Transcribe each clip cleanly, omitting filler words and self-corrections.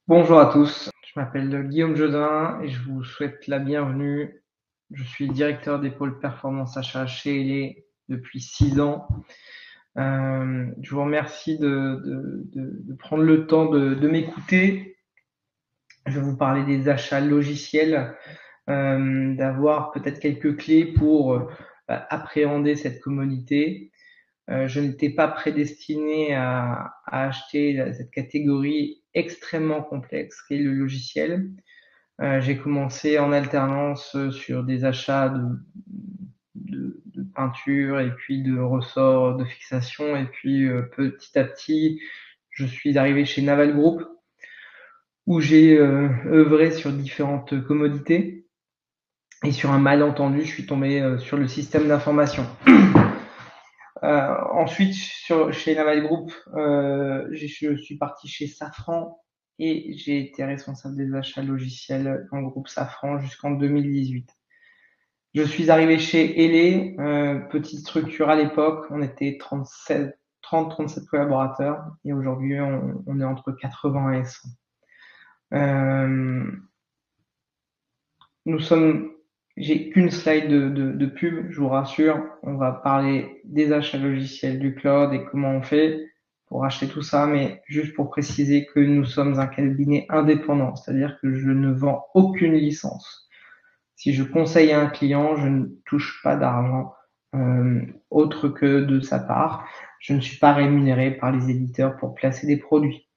Bonjour à tous, je m'appelle Guillaume Jodin et je vous souhaite la bienvenue. Je suis directeur des pôles performance achat chez Elé depuis 6 ans. Je vous remercie de prendre le temps de m'écouter. Je vais vous parler des achats logiciels, d'avoir peut-être quelques clés pour appréhender cette commodité. Je n'étais pas prédestiné à acheter cette catégorie extrêmement complexe qu'est le logiciel. J'ai commencé en alternance sur des achats de peinture et puis de ressorts de fixation. Et puis petit à petit, je suis arrivé chez Naval Group où j'ai œuvré sur différentes commodités. Et sur un malentendu, je suis tombé sur le système d'information. Ensuite, chez Naval Group, je suis parti chez Safran et j'ai été responsable des achats logiciels en groupe Safran jusqu'en 2018. Je suis arrivé chez Elé, petite structure à l'époque, on était 30-37 collaborateurs et aujourd'hui on est entre 80 et 100. J'ai qu'une slide de pub, je vous rassure. On va parler des achats logiciels, du cloud et comment on fait pour acheter tout ça, mais juste pour préciser que nous sommes un cabinet indépendant, c'est-à-dire que je ne vends aucune licence. Si je conseille à un client, je ne touche pas d'argent autre que de sa part. Je ne suis pas rémunéré par les éditeurs pour placer des produits.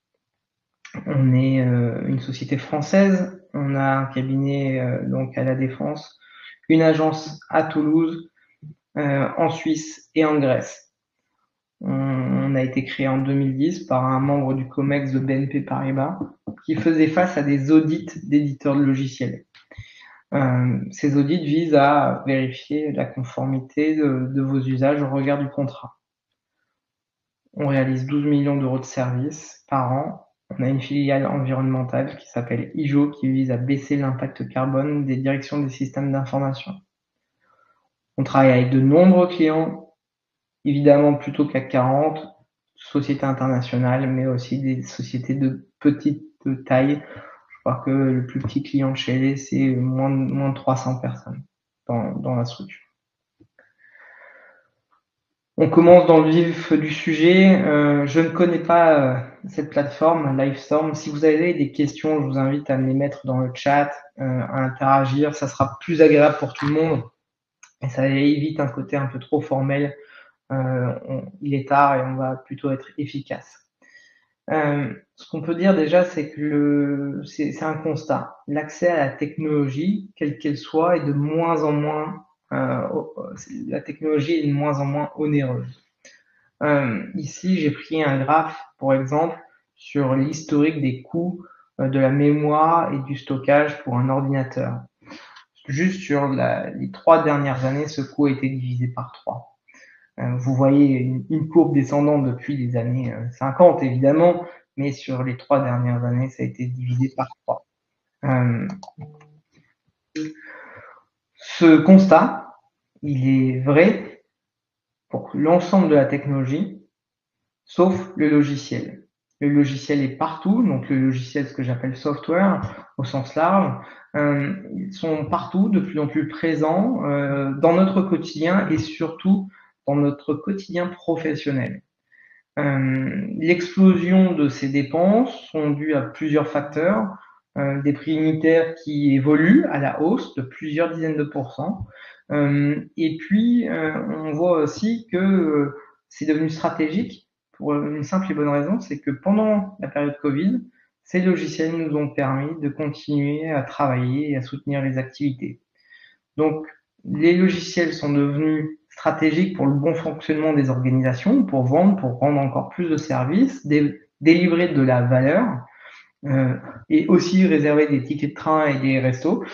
On est une société française, on a un cabinet donc à La Défense, une agence à Toulouse, en Suisse et en Grèce. On a été créé en 2010 par un membre du COMEX de BNP Paribas qui faisait face à des audits d'éditeurs de logiciels. Ces audits visent à vérifier la conformité de vos usages au regard du contrat. On réalise 12 millions d'euros de services par an. On a une filiale environnementale qui s'appelle IJO, qui vise à baisser l'impact carbone des directions des systèmes d'information. On travaille avec de nombreux clients, évidemment plutôt CAC 40, sociétés internationales, mais aussi des sociétés de petite taille. Je crois que le plus petit client chez Elé, c'est moins de 300 personnes dans la structure. On commence dans le vif du sujet. Je ne connais pas cette plateforme, Livestorm. Si vous avez des questions, je vous invite à me les mettre dans le chat, à interagir. Ça sera plus agréable pour tout le monde et ça évite un côté un peu trop formel. Il est tard et on va plutôt être efficace. Ce qu'on peut dire déjà, c'est que c'est un constat. L'accès à la technologie, quelle qu'elle soit, est de moins en moins la technologie est de moins en moins onéreuse. Ici, j'ai pris un graphe, pour exemple, sur l'historique des coûts de la mémoire et du stockage pour un ordinateur. Juste sur les 3 dernières années, ce coût a été divisé par 3. Vous voyez une courbe descendante depuis les années 50, évidemment, mais sur les 3 dernières années, ça a été divisé par 3. Ce constat, il est vrai pour l'ensemble de la technologie, sauf le logiciel. Le logiciel est partout, donc le logiciel, ce que j'appelle software au sens large, ils sont partout, de plus en plus présents dans notre quotidien et surtout dans notre quotidien professionnel. L'explosion de ces dépenses sont dues à plusieurs facteurs, des prix unitaires qui évoluent à la hausse de plusieurs dizaines de pourcents, et puis on voit aussi que c'est devenu stratégique pour une simple et bonne raison, c'est que pendant la période Covid, ces logiciels nous ont permis de continuer à travailler et à soutenir les activités. Donc, les logiciels sont devenus stratégiques pour le bon fonctionnement des organisations, pour vendre, pour rendre encore plus de services, délivrer de la valeur, et aussi réserver des tickets de train et des restos.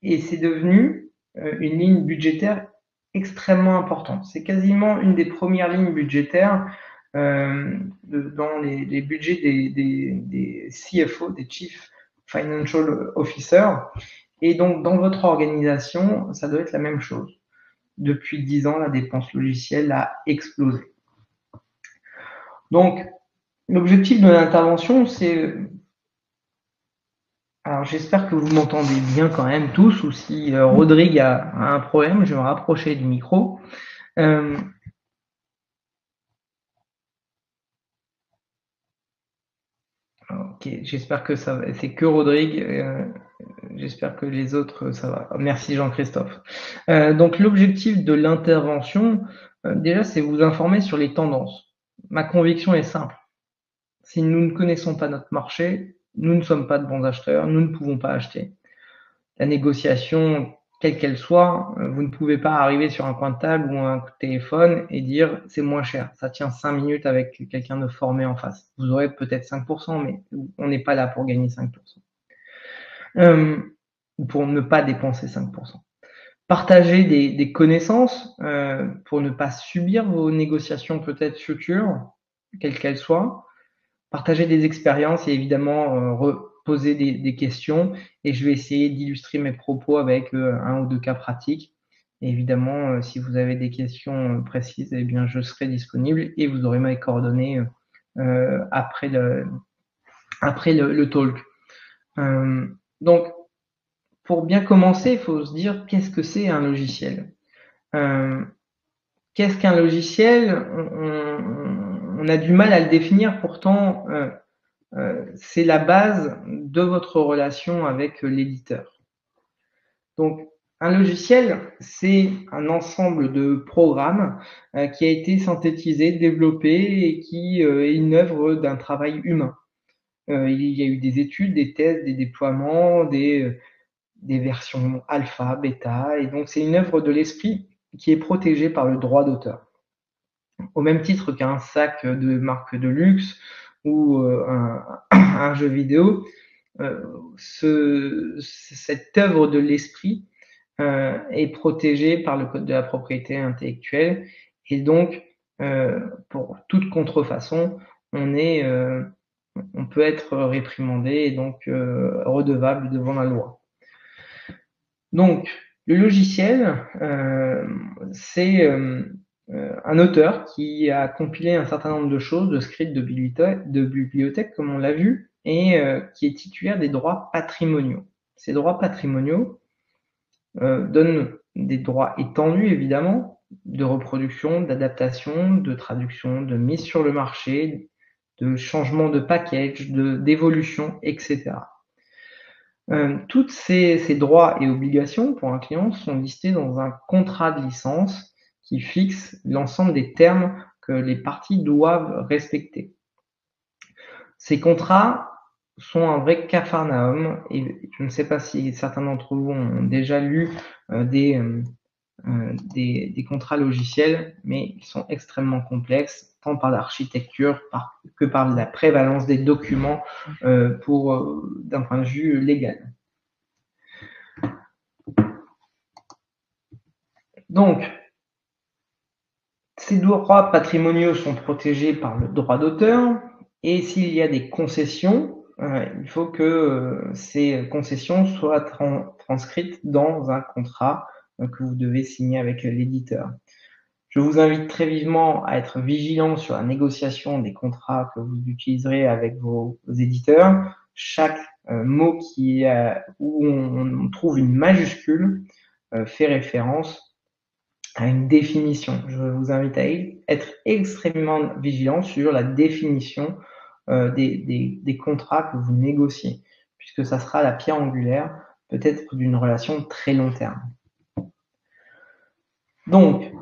Et c'est devenu une ligne budgétaire extrêmement importante. C'est quasiment une des premières lignes budgétaires dans les budgets des CFO, des Chief Financial Officers. Et donc, dans votre organisation, ça doit être la même chose. Depuis 10 ans, la dépense logicielle a explosé. Donc, l'objectif de l'intervention, c'est Alors j'espère que vous m'entendez bien quand même tous, ou si Rodrigue a un problème, je vais me rapprocher du micro. Ok, j'espère que ça va. C'est que Rodrigue. J'espère que les autres, ça va. Merci Jean-Christophe. Donc l'objectif de l'intervention, déjà, c'est vous informer sur les tendances. Ma conviction est simple. Si nous ne connaissons pas notre marché, nous ne sommes pas de bons acheteurs, nous ne pouvons pas acheter. La négociation, quelle qu'elle soit, vous ne pouvez pas arriver sur un coin de table ou un coup de téléphone et dire c'est moins cher. Ça tient 5 minutes avec quelqu'un de formé en face. Vous aurez peut-être 5%, mais on n'est pas là pour gagner 5%. Pour ne pas dépenser 5%. Partager des connaissances pour ne pas subir vos négociations peut-être futures, quelles qu'elles soient. Partager des expériences et évidemment poser des questions. Et je vais essayer d'illustrer mes propos avec un ou deux cas pratiques. Et évidemment, si vous avez des questions précises, eh bien, je serai disponible et vous aurez mes coordonnées après le talk. Donc, pour bien commencer, il faut se dire qu'est-ce que c'est un logiciel. Qu'est-ce qu'un logiciel? On a du mal à le définir, pourtant c'est la base de votre relation avec l'éditeur. Donc, un logiciel, c'est un ensemble de programmes qui a été synthétisé, développé et qui est une œuvre d'un travail humain. Il y a eu des études, des tests, des déploiements, des versions alpha, bêta, et donc c'est une œuvre de l'esprit qui est protégée par le droit d'auteur. Au même titre qu'un sac de marque de luxe ou un jeu vidéo, cette œuvre de l'esprit est protégée par le code de la propriété intellectuelle, et donc pour toute contrefaçon, on peut être réprimandé et donc redevable devant la loi. Donc, le logiciel, c'est un auteur qui a compilé un certain nombre de choses, de scripts, de bibliothèques, comme on l'a vu, et qui est titulaire des droits patrimoniaux. Ces droits patrimoniaux donnent des droits étendus, évidemment, de reproduction, d'adaptation, de traduction, de mise sur le marché, de changement de package, d'évolution, etc. Toutes ces droits et obligations pour un client sont listés dans un contrat de licence qui fixe l'ensemble des termes que les parties doivent respecter. Ces contrats sont un vrai capharnaüm, et je ne sais pas si certains d'entre vous ont déjà lu des contrats logiciels, mais ils sont extrêmement complexes, tant par l'architecture que par la prévalence des documents d'un point de vue légal. Donc, ces droits patrimoniaux sont protégés par le droit d'auteur, et s'il y a des concessions, il faut que ces concessions soient transcrites dans un contrat que vous devez signer avec l'éditeur. Je vous invite très vivement à être vigilant sur la négociation des contrats que vous utiliserez avec vos éditeurs. Chaque mot où on trouve une majuscule fait référence à une définition. Je vous invite à être extrêmement vigilant sur la définition des contrats que vous négociez, puisque ça sera la pierre angulaire peut-être d'une relation très long terme. Donc,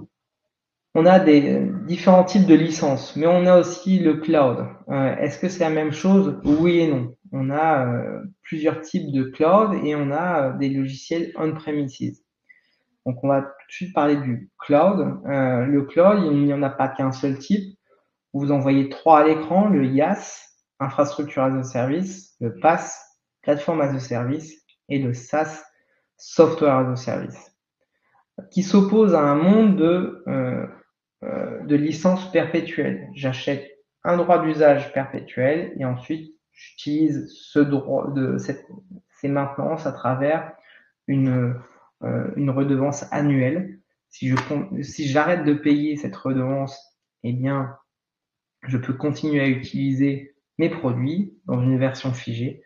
on a des différents types de licences, mais on a aussi le cloud. Est-ce que c'est la même chose? Oui et non. On a plusieurs types de cloud et on a des logiciels on-premises. Donc, on va tout de suite parler du cloud. Le cloud, il n'y en a pas qu'un seul type. Vous en voyez 3 à l'écran, le IaaS, Infrastructure as a Service, le PaaS, Platform as a Service, et le SaaS, Software as a Service, qui s'oppose à un monde de licences perpétuelles. J'achète un droit d'usage perpétuel et ensuite j'utilise ces maintenances à travers une redevance annuelle. Si j'arrête de payer cette redevance, eh bien, je peux continuer à utiliser mes produits dans une version figée,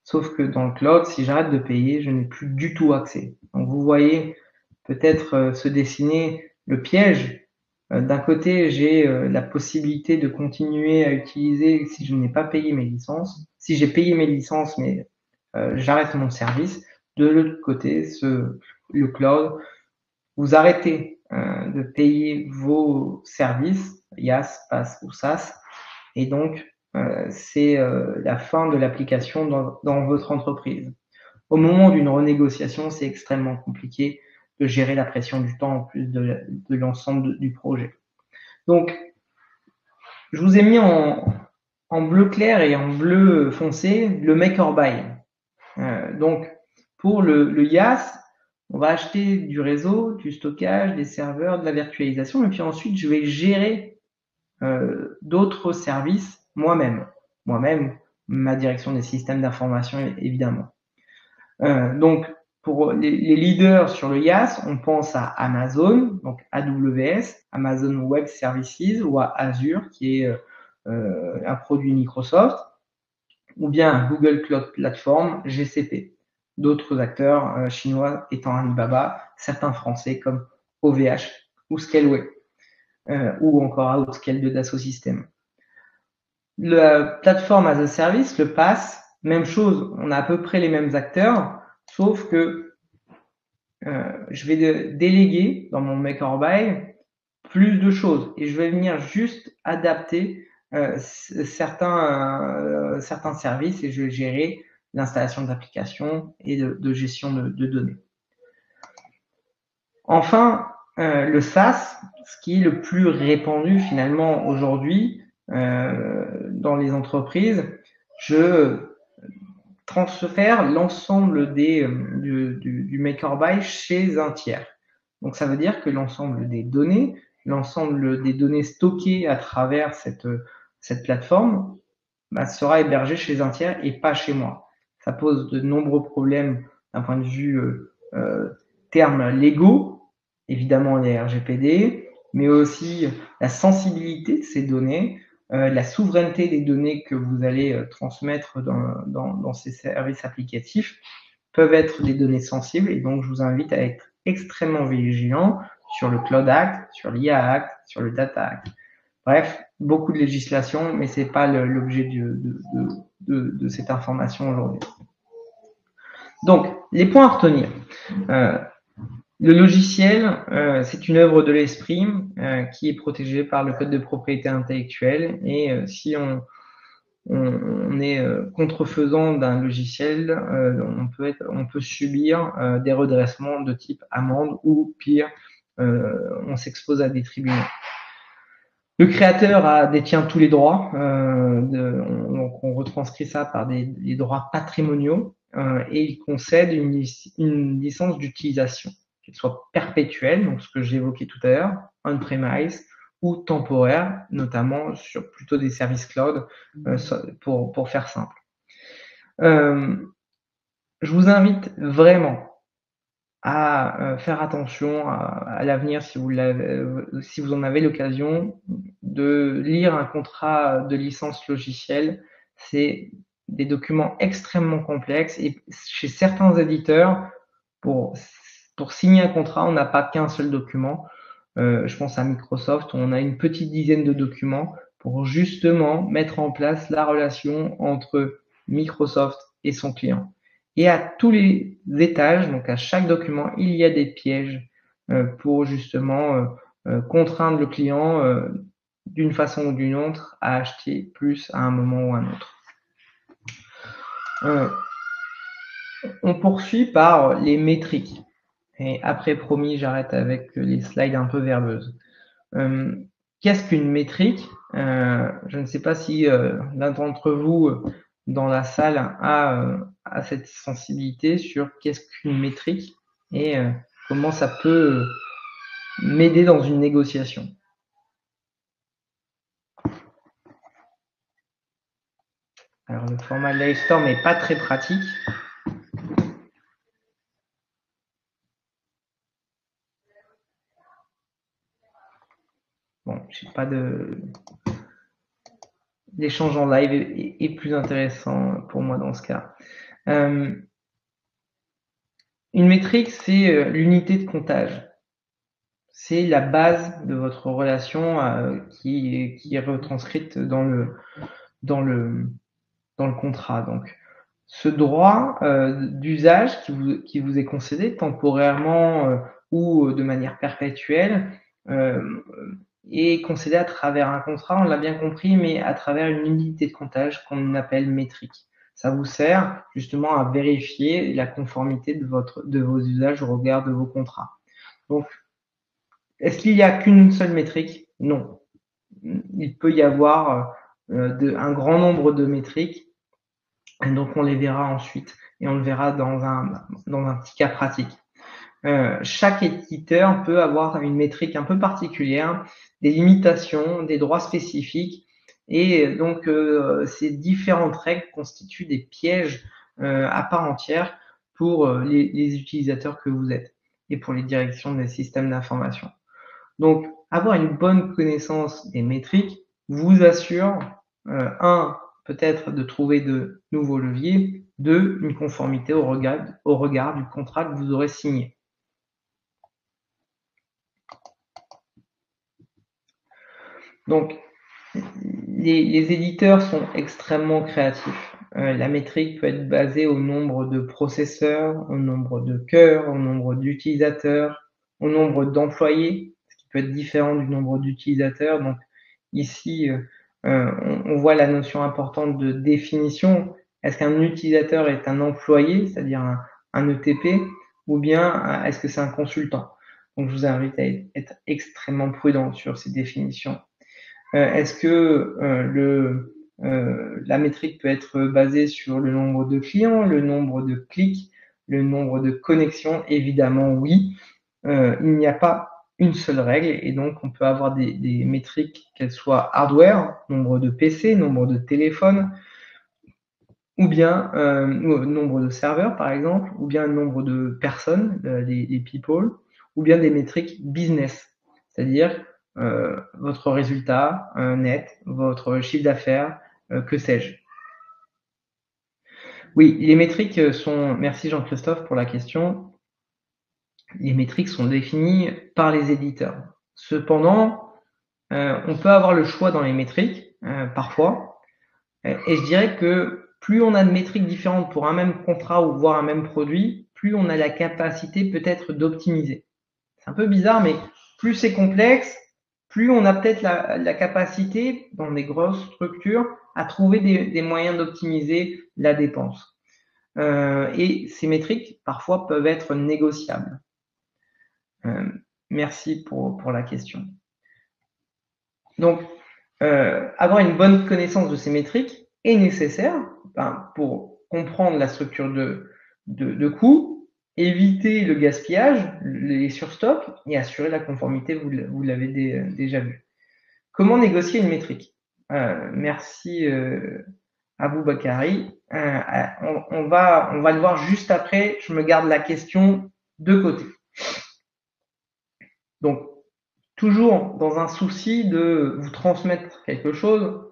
Sauf que dans le cloud, si j'arrête de payer, je n'ai plus du tout accès. Donc vous voyez peut-être se dessiner le piège. D'un côté, j'ai la possibilité de continuer à utiliser si je n'ai pas payé mes licences. Si j'ai payé mes licences, mais j'arrête mon service. De l'autre côté, le cloud, vous arrêtez de payer vos services, IaaS, PaaS ou SaaS, et donc c'est la fin de l'application dans votre entreprise. Au moment d'une renégociation, c'est extrêmement compliqué de gérer la pression du temps en plus de l'ensemble du projet. Donc, je vous ai mis en bleu clair et en bleu foncé le make or buy. Donc, pour le IaaS, on va acheter du réseau, du stockage, des serveurs, de la virtualisation, et puis ensuite, je vais gérer d'autres services moi-même. Moi-même, ma direction des systèmes d'information, évidemment. Donc, pour les leaders sur le IaaS, on pense à Amazon, donc AWS, Amazon Web Services, ou à Azure, qui est un produit Microsoft, ou bien Google Cloud Platform, GCP. D'autres acteurs chinois étant Alibaba, certains français comme OVH ou Scaleway, ou encore Outscale de Dassault Systèmes. La plateforme as a service, le PaaS, même chose, on a à peu près les mêmes acteurs, sauf que je vais déléguer dans mon make or buy plus de choses et je vais venir juste adapter certains services et je vais gérer l'installation d'applications et de gestion de données. Enfin, le SaaS, ce qui est le plus répandu finalement aujourd'hui dans les entreprises, je transfère l'ensemble du make or buy chez un tiers. Donc ça veut dire que l'ensemble des données, l'ensemble des données stockées à travers cette plateforme sera hébergé chez un tiers et pas chez moi. Ça pose de nombreux problèmes d'un point de vue termes légaux, évidemment les RGPD, mais aussi la sensibilité de ces données, la souveraineté des données que vous allez transmettre dans ces services applicatifs peuvent être des données sensibles et donc je vous invite à être extrêmement vigilant sur le Cloud Act, sur l'IA Act, sur le Data Act. Bref, beaucoup de législation, mais ce n'est pas l'objet de cette information aujourd'hui. Donc, les points à retenir. Le logiciel, c'est une œuvre de l'esprit qui est protégée par le code de propriété intellectuelle et si on est contrefaisant d'un logiciel, on peut subir des redressements de type amende ou pire, on s'expose à des tribunaux. Le créateur détient tous les droits, donc on retranscrit ça par des droits patrimoniaux et il concède une licence d'utilisation, qu'elle soit perpétuelle, donc ce que j'ai évoqué tout à l'heure, on-premise, ou temporaire, notamment sur plutôt des services cloud, pour faire simple. Je vous invite vraiment à faire attention à l'avenir si vous en avez l'occasion de lire un contrat de licence logicielle. C'est des documents extrêmement complexes et chez certains éditeurs, pour signer un contrat, on n'a pas qu'un seul document. Je pense à Microsoft, où on a une petite dizaine de documents pour justement mettre en place la relation entre Microsoft et son client. Et à tous les étages, donc à chaque document, il y a des pièges pour justement contraindre le client d'une façon ou d'une autre à acheter plus à un moment ou à un autre. On poursuit par les métriques. Et après, promis, j'arrête avec les slides un peu verbeuses. Qu'est-ce qu'une métrique? Je ne sais pas si l'un d'entre vous dans la salle a cette sensibilité sur qu'est-ce qu'une métrique et comment ça peut m'aider dans une négociation. Alors le format Livestorm n'est pas très pratique. Bon, je sais pas l'échange en live est plus intéressant pour moi dans ce cas. Une métrique, c'est l'unité de comptage. C'est la base de votre relation qui est retranscrite dans le contrat. Donc, ce droit d'usage qui vous est concédé temporairement ou de manière perpétuelle est concédé à travers un contrat, on l'a bien compris, mais à travers une unité de comptage qu'on appelle métrique. Ça vous sert justement à vérifier la conformité de vos usages au regard de vos contrats. Donc, est-ce qu'il n'y a qu'une seule métrique? Non. Il peut y avoir un grand nombre de métriques, et donc on les verra ensuite, et on le verra dans un petit cas pratique. Chaque éditeur peut avoir une métrique un peu particulière, des limitations, des droits spécifiques, et donc ces différentes règles constituent des pièges à part entière pour les utilisateurs que vous êtes et pour les directions des systèmes d'information. Donc, avoir une bonne connaissance des métriques vous assure, peut-être de trouver de nouveaux leviers, deux, une conformité au regard du contrat que vous aurez signé. Donc, les éditeurs sont extrêmement créatifs. La métrique peut être basée au nombre de processeurs, au nombre de cœurs, au nombre d'utilisateurs, au nombre d'employés, ce qui peut être différent du nombre d'utilisateurs. Donc ici, on voit la notion importante de définition. Est-ce qu'un utilisateur est un employé, c'est-à-dire un ETP, ou bien est-ce que c'est un consultant? Donc je vous invite à être extrêmement prudent sur ces définitions. Est-ce que la métrique peut être basée sur le nombre de clients, le nombre de clics, le nombre de connexions? Évidemment, oui. Il n'y a pas une seule règle et donc on peut avoir des métriques, qu'elles soient hardware, nombre de PC, nombre de téléphones, ou bien nombre de serveurs par exemple, ou bien nombre de personnes, les people, ou bien des métriques business, c'est-à-dire votre résultat net, votre chiffre d'affaires, que sais-je. Oui, les métriques sont, merci Jean-Christophe pour la question, les métriques sont définies par les éditeurs. Cependant, on peut avoir le choix dans les métriques, parfois, et je dirais que plus on a de métriques différentes pour un même contrat ou voire un même produit, plus on a la capacité peut-être d'optimiser. C'est un peu bizarre, mais plus c'est complexe, plus on a peut-être la capacité, dans des grosses structures, à trouver des moyens d'optimiser la dépense. Et ces métriques, parfois, peuvent être négociables. Merci pour la question. Donc, avoir une bonne connaissance de ces métriques est nécessaire pour comprendre la structure de coûts, éviter le gaspillage, les surstocks et assurer la conformité, vous l'avez déjà vu. Comment négocier une métrique? Merci à vous, Bakary. On va le voir juste après. Je me garde la question de côté. Donc, toujours dans un souci de vous transmettre quelque chose,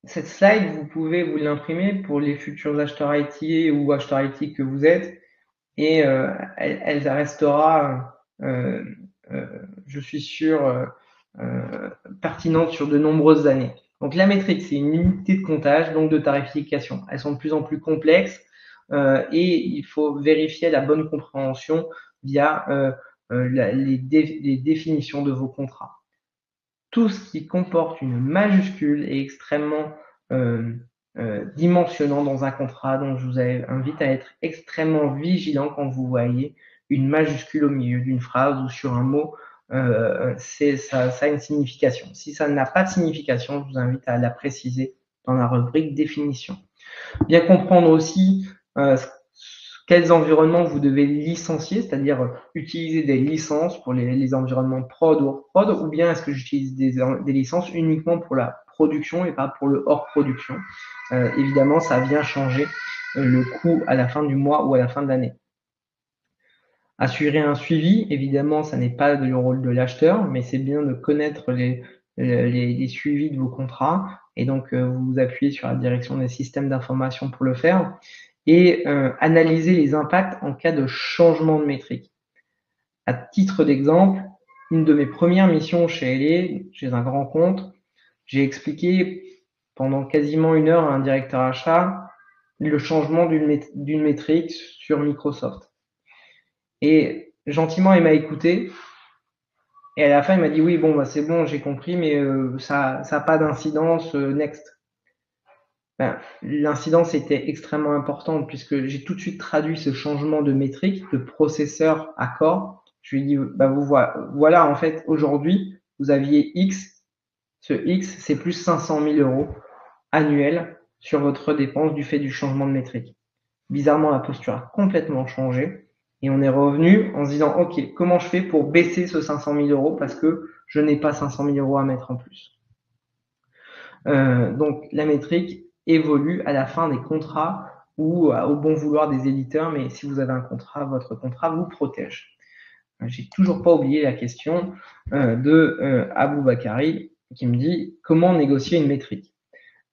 cette slide, vous pouvez vous l'imprimer pour les futurs acheteurs IT ou acheteurs IT que vous êtes, et elle restera, je suis sûr, pertinente sur de nombreuses années. Donc la métrique, c'est une unité de comptage, donc de tarification. Elles sont de plus en plus complexes et il faut vérifier la bonne compréhension via les définitions de vos contrats. Tout ce qui comporte une majuscule est extrêmement dimensionnant dans un contrat, donc je vous invite à être extrêmement vigilant quand vous voyez une majuscule au milieu d'une phrase ou sur un mot. Ça a une signification. Si ça n'a pas de signification, je vous invite à la préciser dans la rubrique définition. Bien comprendre aussi quels environnements vous devez licencier, c'est-à-dire utiliser des licences pour les environnements prod ou hors prod, ou bien est-ce que j'utilise des licences uniquement pour la production et pas pour le hors production. Évidemment, ça vient changer le coût à la fin du mois ou à la fin de l'année. Assurer un suivi, évidemment, ça n'est pas le rôle de l'acheteur, mais c'est bien de connaître les suivis de vos contrats. Et donc, vous vous appuyez sur la direction des systèmes d'information pour le faire. Et analyser les impacts en cas de changement de métrique. À titre d'exemple, une de mes premières missions chez LA, chez un grand compte, j'ai expliqué pendant quasiment 1 heure à un directeur achat le changement d'une métrique sur Microsoft. Et gentiment, il m'a écouté. Et à la fin, il m'a dit oui, bon, bah, c'est bon, j'ai compris, mais ça n'a pas d'incidence, next. Ben, l'incidence était extrêmement importante puisque j'ai tout de suite traduit ce changement de métrique, de processeur à corps. Je lui ai dit, bah, voilà, en fait, aujourd'hui, vous aviez X. Ce X, c'est plus 500 000 euros annuels sur votre dépense du fait du changement de métrique. Bizarrement, la posture a complètement changé et on est revenu en se disant, OK, comment je fais pour baisser ce 500 000 euros parce que je n'ai pas 500 000 euros à mettre en plus. Donc, la métrique évolue à la fin des contrats ou au bon vouloir des éditeurs, mais si vous avez un contrat, votre contrat vous protège. J'ai toujours pas oublié la question de Aboubakari qui me dit comment négocier une métrique.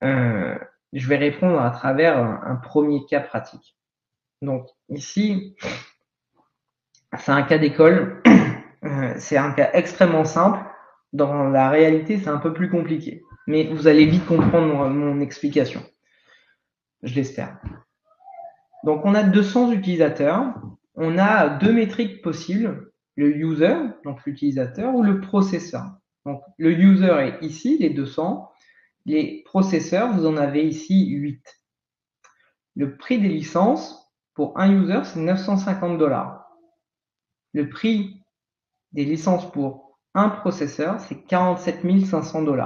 Je vais répondre à travers un premier cas pratique. Donc ici, c'est un cas d'école, c'est un cas extrêmement simple. Dans la réalité, c'est un peu plus compliqué, mais vous allez vite comprendre mon explication. Je l'espère. Donc on a 200 utilisateurs, on a 2 métriques possibles, le user, donc l'utilisateur, ou le processeur. Donc le user est ici, les 200, les processeurs, vous en avez ici 8. Le prix des licences, pour un user, c'est 950 $. Le prix des licences pour un processeur, c'est 47 500 $.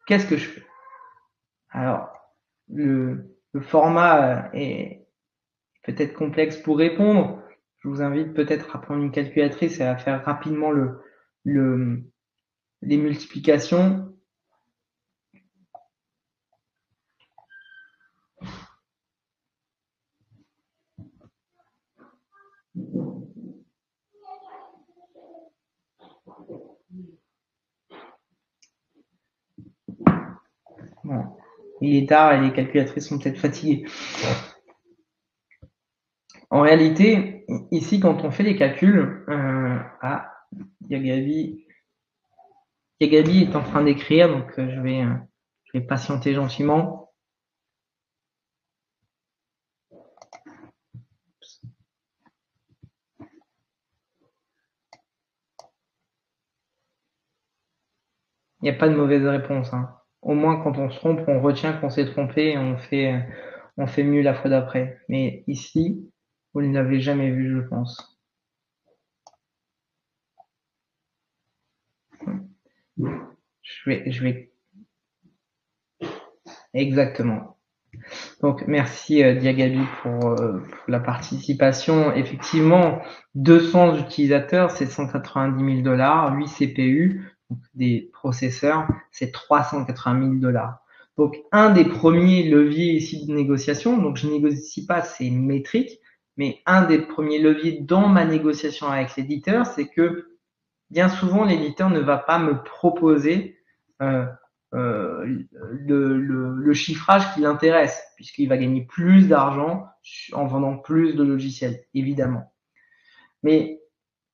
Qu'est-ce que je fais? Alors, le format est peut-être complexe pour répondre. Je vous invite peut-être à prendre une calculatrice et à faire rapidement les multiplications. Bon. Il est tard et les calculatrices sont peut-être fatiguées. En réalité, ici, quand on fait les calculs, Yagabi est en train d'écrire, donc je vais patienter gentiment. Il n'y a pas de mauvaise réponse. Hein. Au moins, quand on se trompe, on retient qu'on s'est trompé et on fait mieux la fois d'après. Mais ici, vous ne l'avez jamais vu, je pense. Je vais... Exactement. Donc, merci Diagabi pour la participation. Effectivement, 200 utilisateurs, c'est 190 000 $. 8 CPU, donc des processeurs, c'est 380 000 $. Donc, un des premiers leviers ici de négociation, donc je ne négocie pas ces métriques, mais un des premiers leviers dans ma négociation avec l'éditeur, c'est que bien souvent, l'éditeur ne va pas me proposer le chiffrage qui l'intéresse, puisqu'il va gagner plus d'argent en vendant plus de logiciels, évidemment. Mais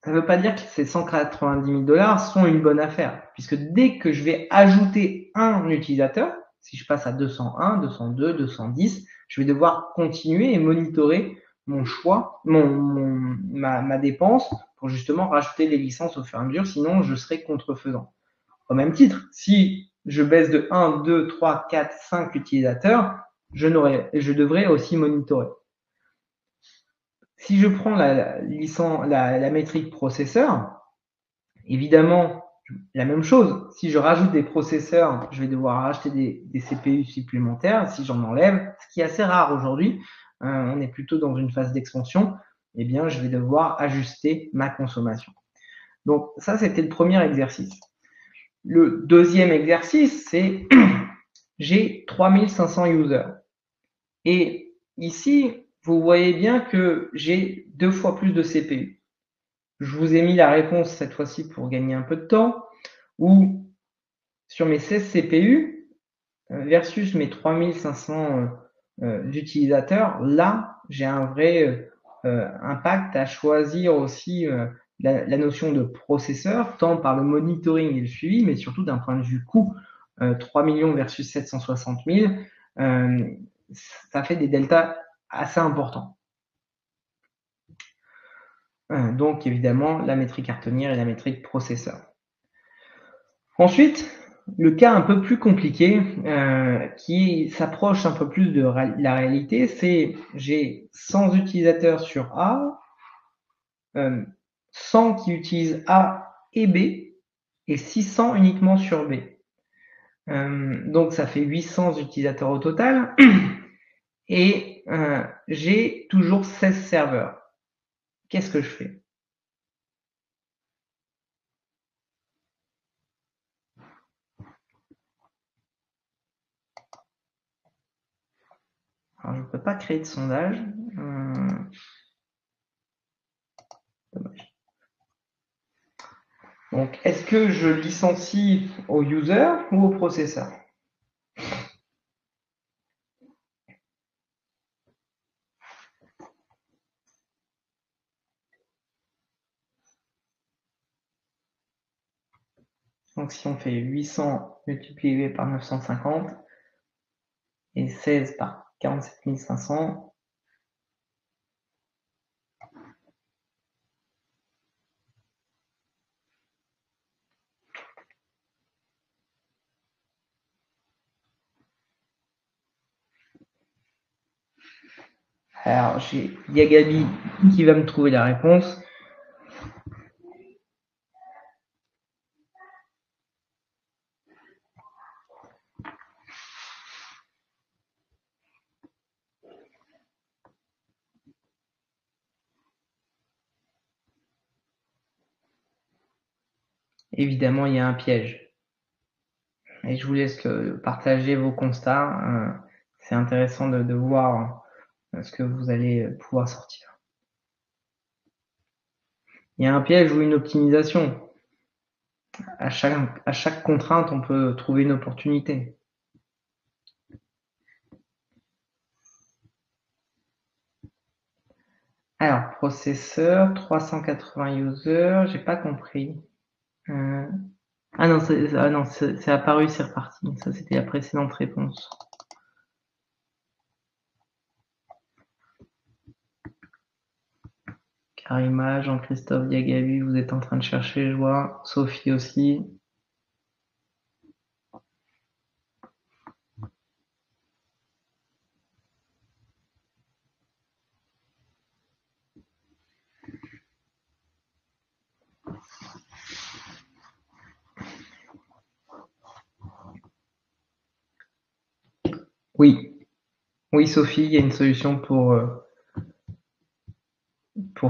ça ne veut pas dire que ces 190 000 $ sont une bonne affaire, puisque dès que je vais ajouter un utilisateur, si je passe à 201, 202, 210, je vais devoir continuer et monitorer mon choix, ma dépense pour justement rajouter les licences au fur et à mesure, sinon je serai contrefaisant. Au même titre, si je baisse de 1, 2, 3, 4, 5 utilisateurs, je devrais aussi monitorer. Si je prends la métrique processeur, évidemment, la même chose. Si je rajoute des processeurs, je vais devoir acheter des CPU supplémentaires. Si j'en enlève, ce qui est assez rare aujourd'hui, on est plutôt dans une phase d'expansion, eh bien, je vais devoir ajuster ma consommation. Donc, ça, c'était le premier exercice. Le deuxième exercice, c'est j'ai 3500 users. Et ici, vous voyez bien que j'ai 2 fois plus de CPU. je vous ai mis la réponse cette fois-ci pour gagner un peu de temps, où sur mes 16 CPU versus mes 3500 utilisateurs, là, j'ai un vrai impact à choisir aussi la notion de processeur, tant par le monitoring et le suivi, mais surtout d'un point de vue coût. 3 millions versus 760 000, ça fait des deltas assez importants. Donc évidemment, la métrique hartonnière et la métrique processeur. Ensuite, le cas un peu plus compliqué, qui s'approche un peu plus de la réalité, c'est j'ai 100 utilisateurs sur A, 100 qui utilisent A et B, et 600 uniquement sur B. Donc ça fait 800 utilisateurs au total, et j'ai toujours 16 serveurs. Qu'est-ce que je fais? Alors, je ne peux pas créer de sondage. Dommage. Donc, est-ce que je licencie au user ou au processeur? Donc, si on fait 800 multiplié par 950 et 16 par 47 500, alors j'ai Yagabi qui va me trouver la réponse. Évidemment, il y a un piège. Et je vous laisse partager vos constats. C'est intéressant de voir ce que vous allez pouvoir sortir. Il y a un piège ou une optimisation. À chaque contrainte, on peut trouver une opportunité. Alors, processeur, 380 users, j'ai pas compris. Ah non, c'est apparu, c'est reparti. Ça, c'était la précédente réponse. Karima, Jean-Christophe, Diagabi, vous êtes en train de chercher, je vois. Sophie aussi. Oui. Oui, Sophie, il y a une solution pour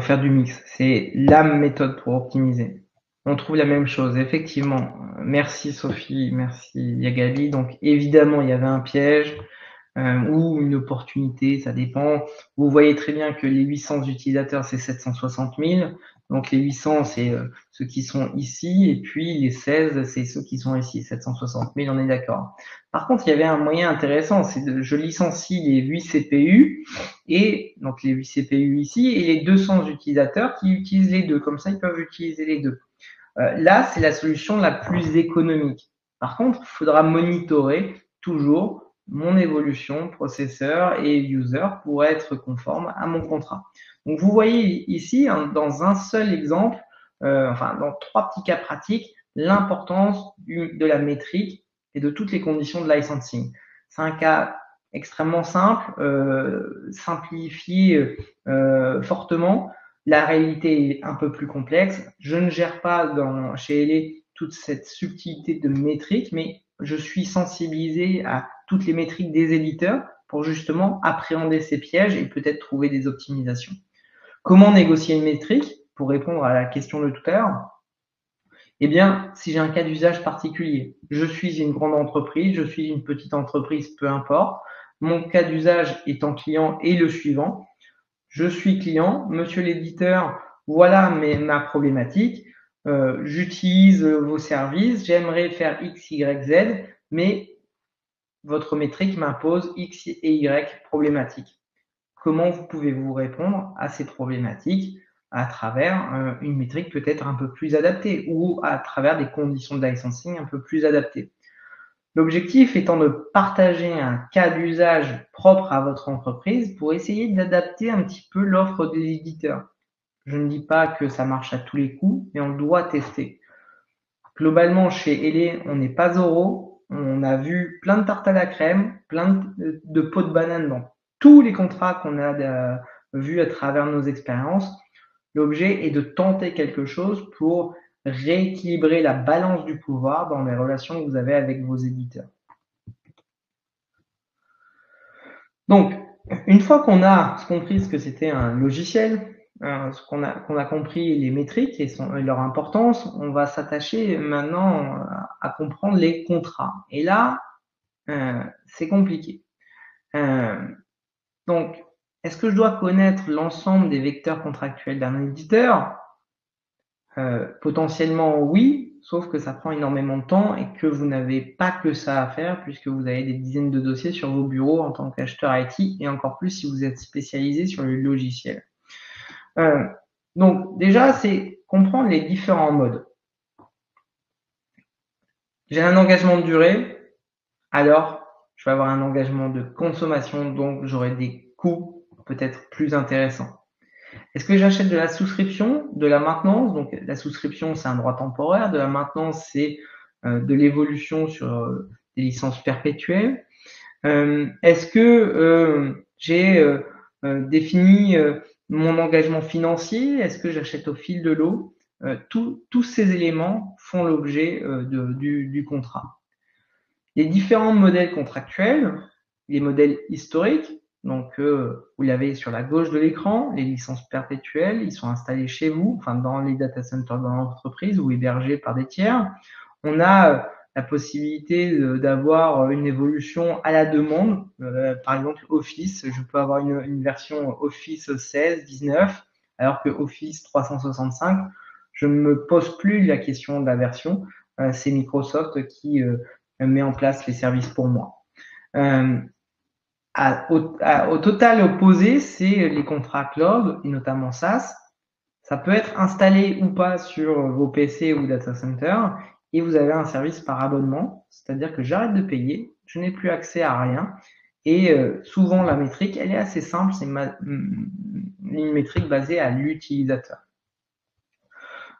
faire du mix. C'est la méthode pour optimiser. On trouve la même chose, effectivement. Merci Sophie, merci Yagali. Donc évidemment, il y avait un piège ou une opportunité, ça dépend. Vous voyez très bien que les 800 utilisateurs, c'est 760 000. Donc les 800, c'est ceux qui sont ici, et puis les 16, c'est ceux qui sont ici, 760 000, on est d'accord. Par contre, il y avait un moyen intéressant, c'est je licencie les 8 CPU, et donc les 8 CPU ici, et les 200 utilisateurs qui utilisent les deux. Comme ça, ils peuvent utiliser les deux. Là, c'est la solution la plus économique. Par contre, il faudra monitorer toujours mon évolution processeur et user pour être conforme à mon contrat. Donc, vous voyez ici, dans un seul exemple, enfin, dans 3 petits cas pratiques, l'importance de la métrique et de toutes les conditions de licensing. C'est un cas extrêmement simple, simplifié fortement. La réalité est un peu plus complexe. Je ne gère pas chez LA toute cette subtilité de métrique, mais je suis sensibilisé à toutes les métriques des éditeurs pour justement appréhender ces pièges et peut-être trouver des optimisations. Comment négocier une métrique? Pour répondre à la question de tout à l'heure, eh bien, si j'ai un cas d'usage particulier, je suis une grande entreprise, je suis une petite entreprise, peu importe, mon cas d'usage étant client est le suivant. Je suis client, monsieur l'éditeur voilà ma problématique, j'utilise vos services, j'aimerais faire X, Y, Z, mais votre métrique m'impose X et Y problématiques. Comment pouvez-vous répondre à ces problématiques à travers une métrique peut-être un peu plus adaptée ou à travers des conditions de licensing un peu plus adaptées. L'objectif étant de partager un cas d'usage propre à votre entreprise pour essayer d'adapter un petit peu l'offre des éditeurs. Je ne dis pas que ça marche à tous les coups, mais on doit tester. Globalement, chez Elé, on n'est pas Zoro. On a vu plein de tartes à la crème, plein de pots de banane dans tous les contrats qu'on a vus à travers nos expériences. L'objet est de tenter quelque chose pour rééquilibrer la balance du pouvoir dans les relations que vous avez avec vos éditeurs. Donc, une fois qu'on a compris ce que c'était un logiciel, qu'on a compris les métriques et leur importance, on va s'attacher maintenant à comprendre les contrats. Et là, c'est compliqué. Donc, est-ce que je dois connaître l'ensemble des vecteurs contractuels d'un éditeur? Potentiellement oui, sauf que ça prend énormément de temps et que vous n'avez pas que ça à faire puisque vous avez des dizaines de dossiers sur vos bureaux en tant qu'acheteur IT et encore plus si vous êtes spécialisé sur le logiciel. Donc déjà, c'est comprendre les différents modes. J'ai un engagement de durée, alors je vais avoir un engagement de consommation, donc j'aurai des coûts peut-être plus intéressants. Est-ce que j'achète de la souscription, de la maintenance? Donc la souscription, c'est un droit temporaire. De la maintenance, c'est de l'évolution sur des licences perpétuelles. Est-ce que j'ai défini mon engagement financier? Est-ce que j'achète au fil de l'eau? Tous ces éléments font l'objet du contrat. Les différents modèles contractuels, les modèles historiques, donc vous l'avez sur la gauche de l'écran, les licences perpétuelles, ils sont installés chez vous, enfin dans les data centers dans l'entreprise ou hébergés par des tiers. On a la possibilité d'avoir une évolution à la demande, par exemple Office, je peux avoir une version Office 16, 19, alors que Office 365, je ne me pose plus la question de la version, c'est Microsoft qui met en place les services pour moi. Au total opposé, c'est les contrats cloud, et notamment SaaS. Ça peut être installé ou pas sur vos PC ou data center, et vous avez un service par abonnement, c'est-à-dire que j'arrête de payer, je n'ai plus accès à rien, et souvent la métrique, elle est assez simple, c'est une métrique basée à l'utilisateur.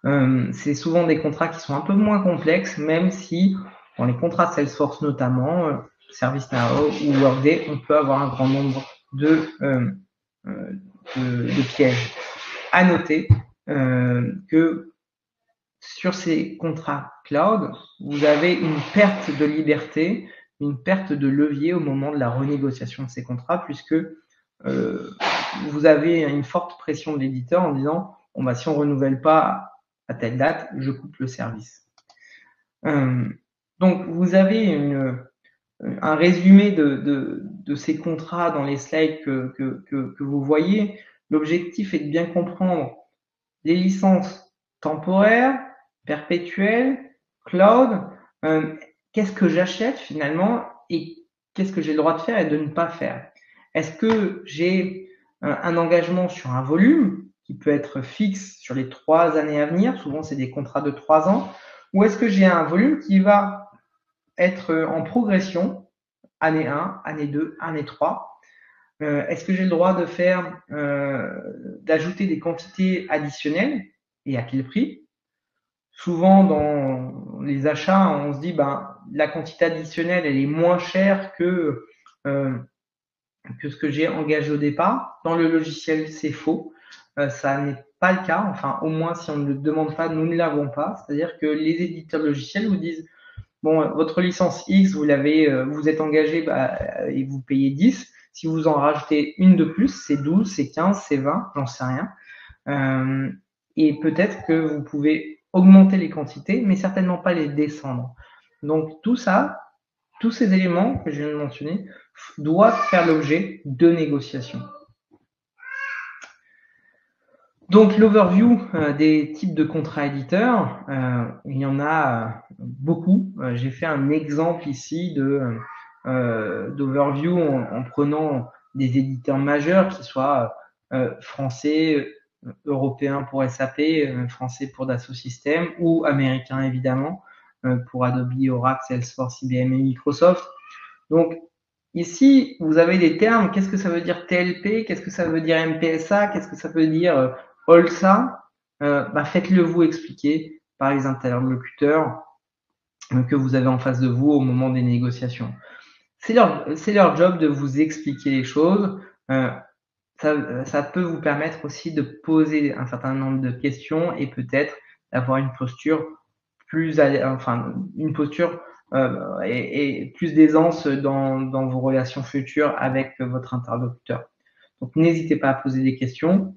C'est souvent des contrats qui sont un peu moins complexes, même si dans les contrats Salesforce notamment, ServiceNow ou Workday, on peut avoir un grand nombre de pièges. À noter que sur ces contrats cloud, vous avez une perte de liberté, une perte de levier au moment de la renégociation de ces contrats, puisque vous avez une forte pression de l'éditeur en disant bon, bah, si on ne renouvelle pas à telle date, je coupe le service. Donc, vous avez un résumé de ces contrats dans les slides que vous voyez. L'objectif est de bien comprendre les licences temporaires, perpétuelles, cloud. Qu'est-ce que j'achète finalement et qu'est-ce que j'ai le droit de faire et de ne pas faire? Est-ce que j'ai un engagement sur un volume qui peut être fixe sur les 3 années à venir? Souvent, c'est des contrats de 3 ans. Ou est-ce que j'ai un volume qui va être en progression, année 1, année 2, année 3? Est-ce que j'ai le droit de faire, d'ajouter des quantités additionnelles et à quel prix? Souvent, dans les achats, on se dit, ben, la quantité additionnelle, elle est moins chère que ce que j'ai engagé au départ. Dans le logiciel, c'est faux. Ça n'est pas le cas. Enfin, au moins, si on ne le demande pas, nous ne l'avons pas. C'est-à-dire que les éditeurs logiciels vous disent, bon, votre licence X, vous êtes engagé et vous payez 10. Si vous en rajoutez une de plus, c'est 12, c'est 15, c'est 20, j'en sais rien. Et peut-être que vous pouvez augmenter les quantités, mais certainement pas les descendre. Donc tout ça, tous ces éléments que je viens de mentionner, doivent faire l'objet de négociations. Donc l'overview des types de contrats éditeurs, il y en a beaucoup. J'ai fait un exemple ici d'overview en prenant des éditeurs majeurs qui soient français, européens pour SAP, français pour Dassault Systèmes ou américains évidemment pour Adobe, Oracle, Salesforce, IBM et Microsoft. Donc ici, vous avez des termes. Qu'est-ce que ça veut dire TLP? Qu'est-ce que ça veut dire MPSA? Qu'est-ce que ça veut dire ALSA? Faites-le vous expliquer par les interlocuteurs que vous avez en face de vous au moment des négociations. C'est leur job de vous expliquer les choses. Ça peut vous permettre aussi de poser un certain nombre de questions et peut-être d'avoir une posture une posture et plus d'aisance dans vos relations futures avec votre interlocuteur. Donc n'hésitez pas à poser des questions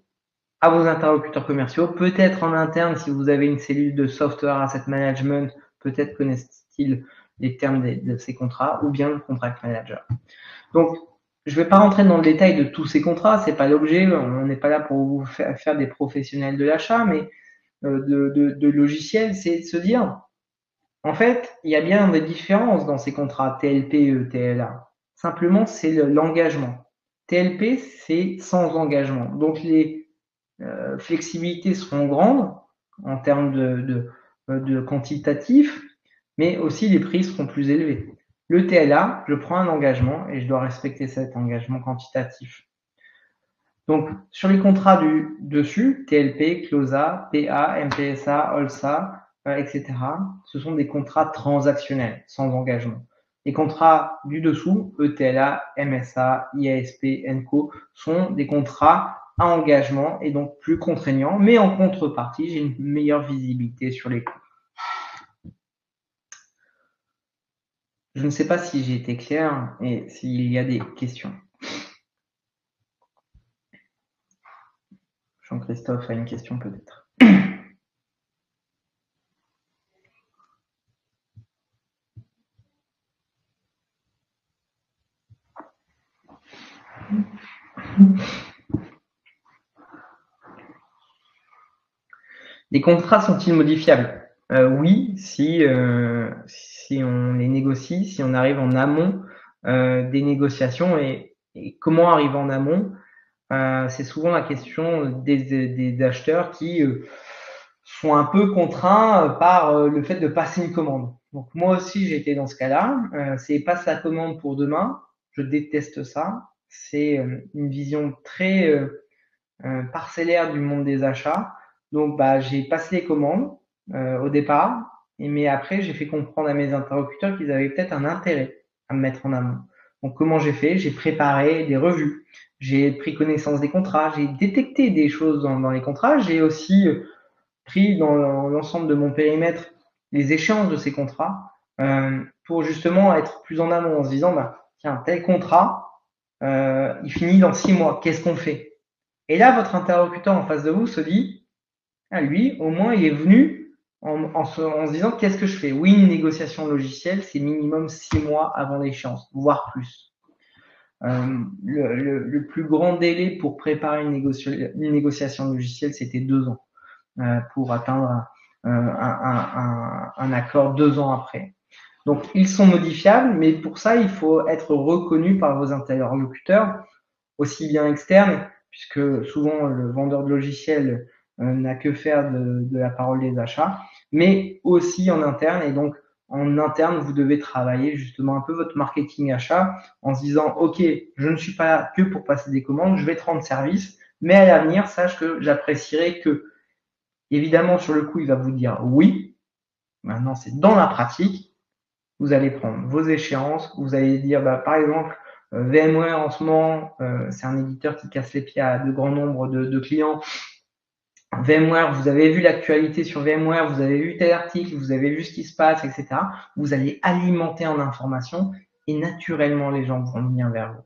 à vos interlocuteurs commerciaux, peut-être en interne si vous avez une cellule de software asset management, peut-être connaissent-ils les termes de ces contrats ou bien le contract manager. Donc je ne vais pas rentrer dans le détail de tous ces contrats, c'est pas l'objet, on n'est pas là pour vous faire des professionnels de l'achat, mais de logiciels, c'est de se dire, en fait, il y a bien des différences dans ces contrats TLP, TLA. Simplement, c'est l'engagement. TLP, c'est sans engagement. Donc, les flexibilités seront grandes en termes de quantitatif, mais aussi les prix seront plus élevés. Le TLA, je prends un engagement et je dois respecter cet engagement quantitatif. Donc, sur les contrats du dessus, TLP, CLOSA, PA, MPSA, ALSA, etc., ce sont des contrats transactionnels, sans engagement. Les contrats du dessous, ETLA, MSA, IASP, ENCO, sont des contrats à engagement et donc plus contraignants, mais en contrepartie, j'ai une meilleure visibilité sur les coûts. Je ne sais pas si j'ai été clair et s'il y a des questions. Jean-Christophe a une question peut-être. Les contrats sont-ils modifiables? Oui, si on les négocie, si on arrive en amont des négociations. Et comment arriver en amont? C'est souvent la question des acheteurs qui sont un peu contraints par le fait de passer une commande. Donc moi aussi j'ai été dans ce cas-là. C'est passe la commande pour demain. Je déteste ça. C'est une vision très parcellaire du monde des achats. Donc j'ai passé les commandes au départ, mais après j'ai fait comprendre à mes interlocuteurs qu'ils avaient peut-être un intérêt à me mettre en amont. Donc comment j'ai fait? J'ai préparé des revues, j'ai pris connaissance des contrats, j'ai détecté des choses dans les contrats, j'ai aussi pris dans l'ensemble de mon périmètre les échéances de ces contrats pour justement être plus en amont en se disant tiens, tel contrat, il finit dans 6 mois, qu'est-ce qu'on fait? Et là, votre interlocuteur en face de vous se dit, lui, au moins, il est venu en se disant, qu'est-ce que je fais? Oui, une négociation logicielle, c'est minimum 6 mois avant l'échéance, voire plus. Le plus grand délai pour préparer une négociation logicielle, c'était 2 ans pour atteindre un accord 2 ans après. Donc, ils sont modifiables, mais pour ça, il faut être reconnu par vos interlocuteurs, aussi bien externes, puisque souvent le vendeur de logiciels n'a que faire de la parole des achats, mais aussi en interne. Et donc, en interne, vous devez travailler justement un peu votre marketing achat en se disant, OK, je ne suis pas là que pour passer des commandes, je vais te rendre service, mais à l'avenir, sache que j'apprécierais que, évidemment, sur le coup, il va vous dire oui. Maintenant, c'est dans la pratique. Vous allez prendre vos échéances, vous allez dire, par exemple, VMware en ce moment, c'est un éditeur qui casse les pieds à de grands nombres de clients. VMware, vous avez vu l'actualité sur VMware, vous avez vu tel article, vous avez vu ce qui se passe, etc. Vous allez alimenter en informations et naturellement, les gens vont venir vers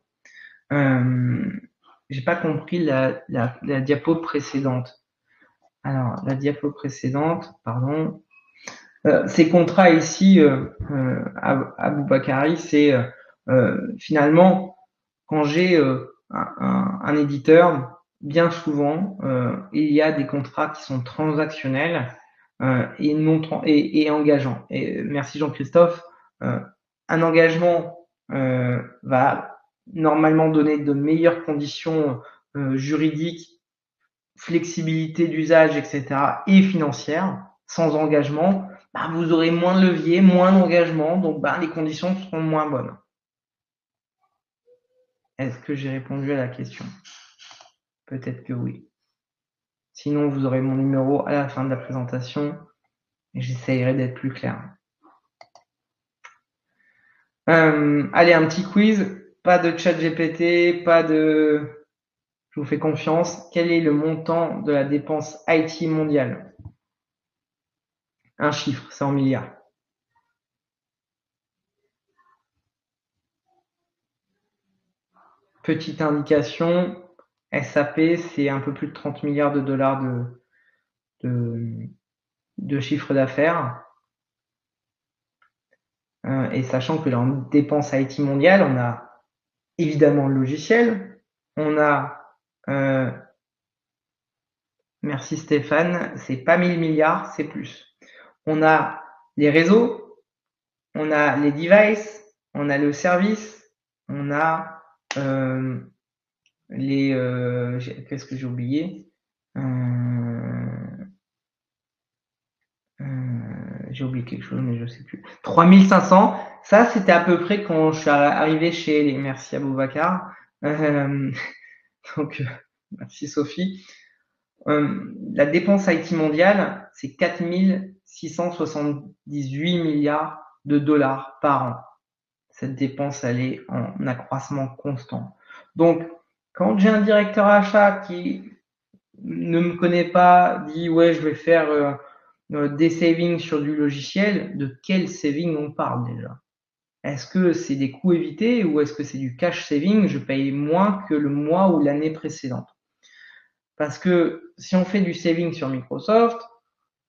vous. J'ai pas compris la diapo précédente. Alors, la diapo précédente, pardon. Ces contrats ici, Aboubakari, c'est finalement quand j'ai un éditeur bien souvent, il y a des contrats qui sont transactionnels et engageants. Et merci Jean-Christophe. Un engagement va normalement donner de meilleures conditions juridiques, flexibilité d'usage, etc., et financière. Sans engagement, vous aurez moins de levier, moins d'engagement, donc les conditions seront moins bonnes. Est-ce que j'ai répondu à la question? Peut-être que oui. Sinon, vous aurez mon numéro à la fin de la présentation et j'essayerai d'être plus clair. Allez, un petit quiz. Pas de chat GPT, pas de... Je vous fais confiance. Quel est le montant de la dépense IT mondiale? Un chiffre, c'est en milliards. Petite indication, SAP, c'est un peu plus de 30 milliards de dollars de chiffre d'affaires. Et sachant que dans dépenses IT mondiale, on a évidemment le logiciel, on a, merci Stéphane, c'est pas 1000 milliards, c'est plus. On a les réseaux, on a les devices, on a le service, on a qu'est-ce que j'ai oublié? J'ai oublié quelque chose, mais je sais plus. 3500. Ça, c'était à peu près quand je suis arrivé chez les. Merci à Boubacar. Donc, merci Sophie. La dépense IT mondiale, c'est 4678 milliards de dollars par an. Cette dépense, elle est en accroissement constant. Donc, quand j'ai un directeur achat qui ne me connaît pas, dit ouais, je vais faire des savings sur du logiciel, de quel saving on parle déjà? Est-ce que c'est des coûts évités ou est-ce que c'est du cash saving? Je paye moins que le mois ou l'année précédente. Parce que si on fait du saving sur Microsoft,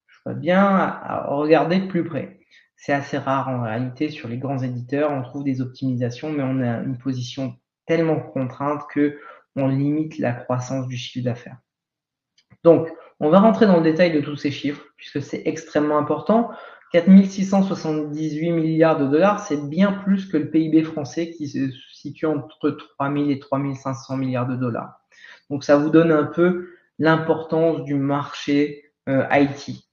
je vois bien à regarder de plus près. C'est assez rare en réalité sur les grands éditeurs, on trouve des optimisations, mais on a une position tellement contrainte que on limite la croissance du chiffre d'affaires. Donc, on va rentrer dans le détail de tous ces chiffres, puisque c'est extrêmement important. 4678 milliards de dollars, c'est bien plus que le PIB français qui se situe entre 3000 et 3500 milliards de dollars. Donc, ça vous donne un peu l'importance du marché IT.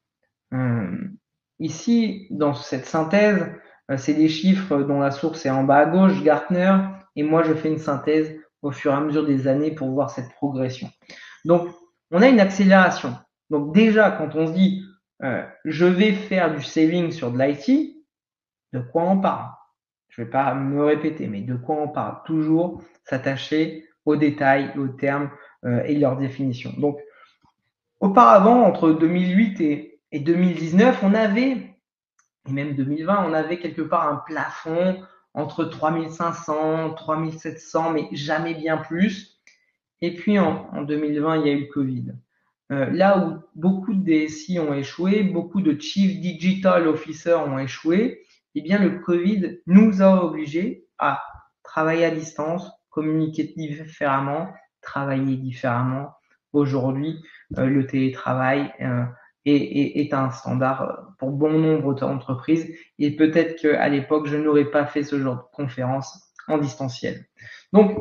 Ici, dans cette synthèse, c'est des chiffres dont la source est en bas à gauche, Gartner, et moi, je fais une synthèse au fur et à mesure des années pour voir cette progression. Donc, on a une accélération. Donc déjà, quand on se dit je vais faire du saving sur de l'IT, de quoi on parle? Je ne vais pas me répéter, mais de quoi on parle? Toujours s'attacher aux détails, aux termes et leur définition. Donc, auparavant, entre 2008 et 2019, on avait, et même 2020, on avait quelque part un plafond entre 3500, 3700, mais jamais bien plus. Et puis en 2020, il y a eu le Covid. Là où beaucoup de DSI ont échoué, beaucoup de Chief Digital Officers ont échoué, eh bien le Covid nous a obligés à travailler à distance, communiquer différemment, travailler différemment. Aujourd'hui, le télétravail est un standard pour bon nombre d'entreprises et peut-être qu'à l'époque, je n'aurais pas fait ce genre de conférence en distanciel. Donc,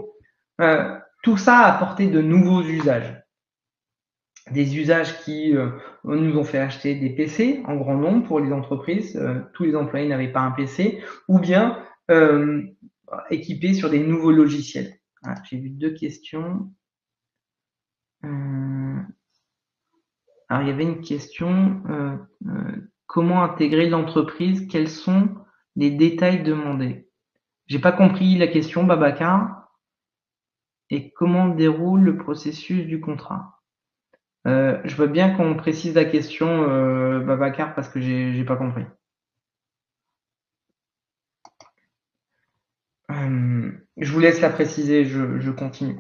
tout ça a apporté de nouveaux usages. Des usages qui nous ont fait acheter des PC en grand nombre pour les entreprises. Tous les employés n'avaient pas un PC, ou bien équipés sur des nouveaux logiciels. Voilà, j'ai vu deux questions. Alors, il y avait une question. Comment intégrer l'entreprise? Quels sont les détails demandés? J'ai pas compris la question, Babacar. Et comment déroule le processus du contrat? Je veux bien qu'on précise la question, Babacar, parce que j'ai pas compris. Je vous laisse la préciser, je continue.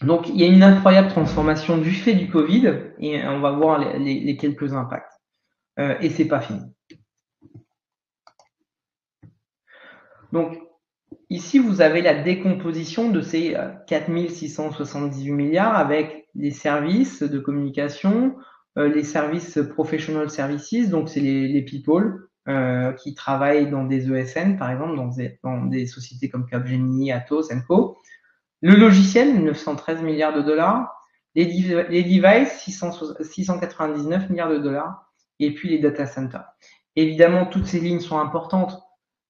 Donc, il y a une incroyable transformation du fait du Covid, et on va voir les quelques impacts. Et c'est pas fini. Donc, ici, vous avez la décomposition de ces 4678 milliards avec les services de communication, les services professional services, donc c'est les people qui travaillent dans des ESN, par exemple, dans des sociétés comme Capgemini, Atos, Co. Le logiciel, 913 milliards de dollars. Les devices, 699 milliards de dollars. Et puis les data centers. Évidemment, toutes ces lignes sont importantes,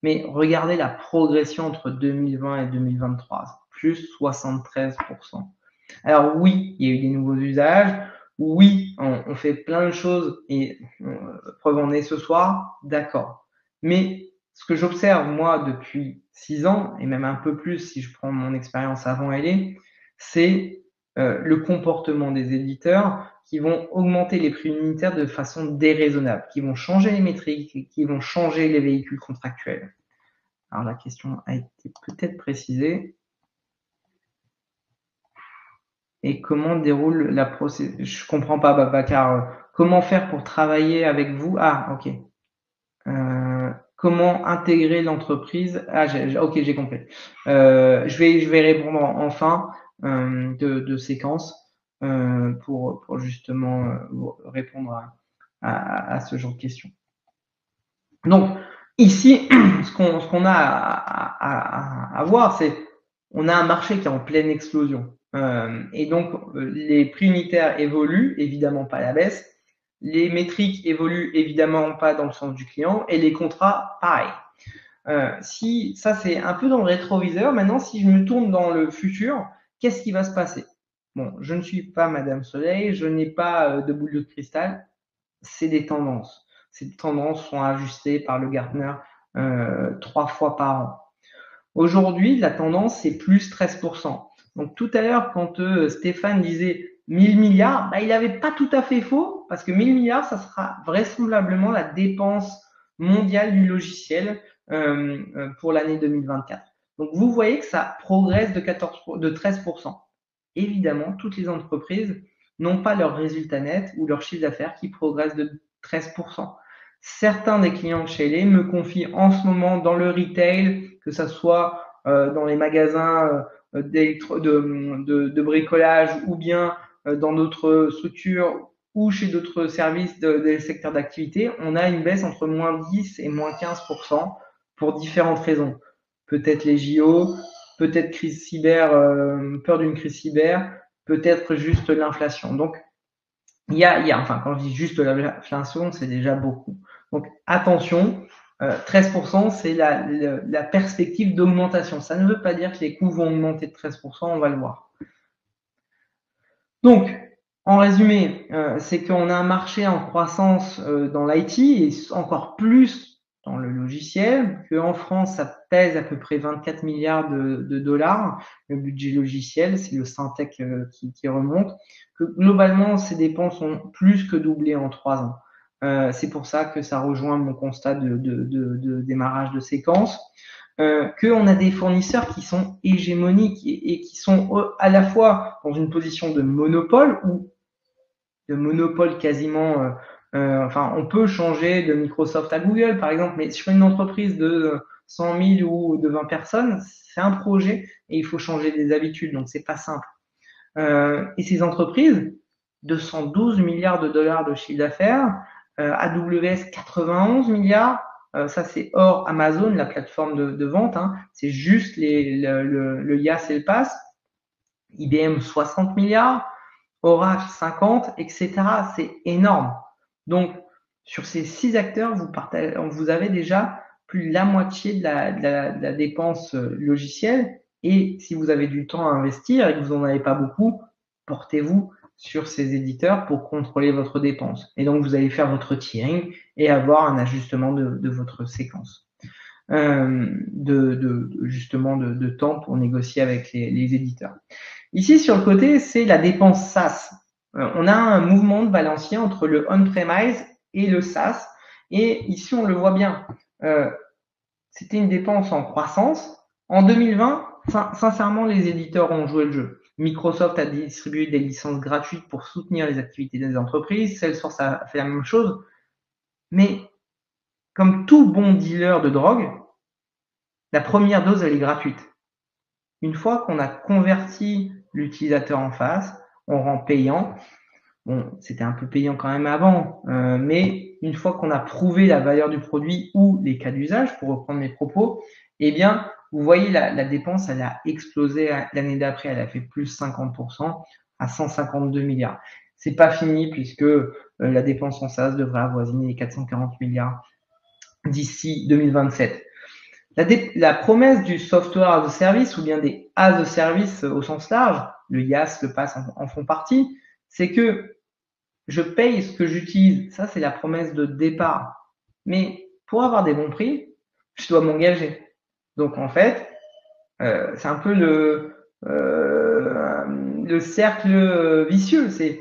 mais regardez la progression entre 2020 et 2023, plus 73%. Alors oui, il y a eu des nouveaux usages. Oui, on fait plein de choses et preuve en est ce soir, d'accord. Mais ce que j'observe, moi, depuis 6 ans, et même un peu plus si je prends mon expérience avant LA, c'est le comportement des éditeurs qui vont augmenter les prix unitaires de façon déraisonnable, qui vont changer les métriques, qui vont changer les véhicules contractuels. Alors la question a été peut-être précisée. Et comment déroule la procédure? Je comprends pas, Babacar. Comment faire pour travailler avec vous? Ah, ok. Comment intégrer l'entreprise? Ah, ok, j'ai compris. Je vais répondre en fin de séquence pour justement répondre à ce genre de questions. Donc, ici, ce qu'on a à voir, c'est on a un marché qui est en pleine explosion. Et donc, les prix unitaires évoluent, évidemment pas à la baisse. Les métriques évoluent évidemment pas dans le sens du client et les contrats, pareil. Si ça, c'est un peu dans le rétroviseur. Maintenant, si je me tourne dans le futur, qu'est-ce qui va se passer? Bon, je ne suis pas Madame Soleil, je n'ai pas de boule de cristal. C'est des tendances. Ces tendances sont ajustées par le Gartner 3 fois par an. Aujourd'hui, la tendance, c'est plus 13%. Donc tout à l'heure, quand Stéphane disait 1000 milliards, bah, il n'avait pas tout à fait faux, parce que 1000 milliards, ça sera vraisemblablement la dépense mondiale du logiciel pour l'année 2024. Donc vous voyez que ça progresse de 13%. Évidemment, toutes les entreprises n'ont pas leur résultat net ou leur chiffre d'affaires qui progresse de 13%. Certains des clients chez les me confient en ce moment dans le retail, que ce soit dans les magasins de bricolage ou bien dans d'autres structures ou chez d'autres services des secteurs d'activité, on a une baisse entre moins 10 et moins 15% pour différentes raisons. Peut-être les JO, peut-être crise cyber, peur d'une crise cyber, peut-être juste l'inflation. Donc, enfin, quand je dis juste l'inflation, c'est déjà beaucoup. Donc, attention, 13%, c'est la perspective d'augmentation. Ça ne veut pas dire que les coûts vont augmenter de 13%, on va le voir. Donc, en résumé, c'est qu'on a un marché en croissance dans l'IT et encore plus dans le logiciel, qu'en France, ça pèse à peu près 24 milliards de dollars, le budget logiciel, c'est le Syntec qui remonte, que globalement, ces dépenses ont plus que doublé en 3 ans. C'est pour ça que ça rejoint mon constat de démarrage de séquence. Qu'on a des fournisseurs qui sont hégémoniques et qui sont à la fois dans une position de monopole ou de monopole quasiment. Enfin, on peut changer de Microsoft à Google, par exemple, mais sur une entreprise de 100 000 ou de 20 personnes, c'est un projet et il faut changer des habitudes, donc c'est pas simple. Et ces entreprises, 212 milliards de dollars de chiffre d'affaires, AWS 91 milliards, ça c'est hors Amazon, la plateforme de vente, hein, c'est juste le IaaS et le PaaS. IBM 60 milliards, Oracle 50, etc. C'est énorme. Donc, sur ces 6 acteurs, vous avez déjà plus de la moitié de la dépense logicielle. Et si vous avez du temps à investir et que vous n'en avez pas beaucoup, portez-vous sur ces éditeurs pour contrôler votre dépense. Et donc, vous allez faire votre tiering et avoir un ajustement de votre séquence. Justement de temps pour négocier avec les éditeurs. Ici, sur le côté, c'est la dépense SaaS. On a un mouvement de balancier entre le on-premise et le SaaS. Et ici, on le voit bien. C'était une dépense en croissance. En 2020, sincèrement, les éditeurs ont joué le jeu. Microsoft a distribué des licences gratuites pour soutenir les activités des entreprises. Salesforce a fait la même chose. Mais comme tout bon dealer de drogue, La première dose, elle est gratuite. Une fois qu'on a converti l'utilisateur en face, on rend payant. Bon, c'était un peu payant quand même avant, mais une fois qu'on a prouvé la valeur du produit ou les cas d'usage, pour reprendre mes propos, eh bien, vous voyez, la dépense, elle a explosé l'année d'après, elle a fait plus 50% à 152 milliards. C'est pas fini puisque la dépense en SaaS devrait avoisiner les 440 milliards d'ici 2027. La promesse du software as a service ou bien des as a service au sens large, le IaaS, le PaaS en font partie, c'est que je paye ce que j'utilise. Ça, c'est la promesse de départ. Mais pour avoir des bons prix, je dois m'engager. Donc, en fait, c'est un peu le cercle vicieux. C'est,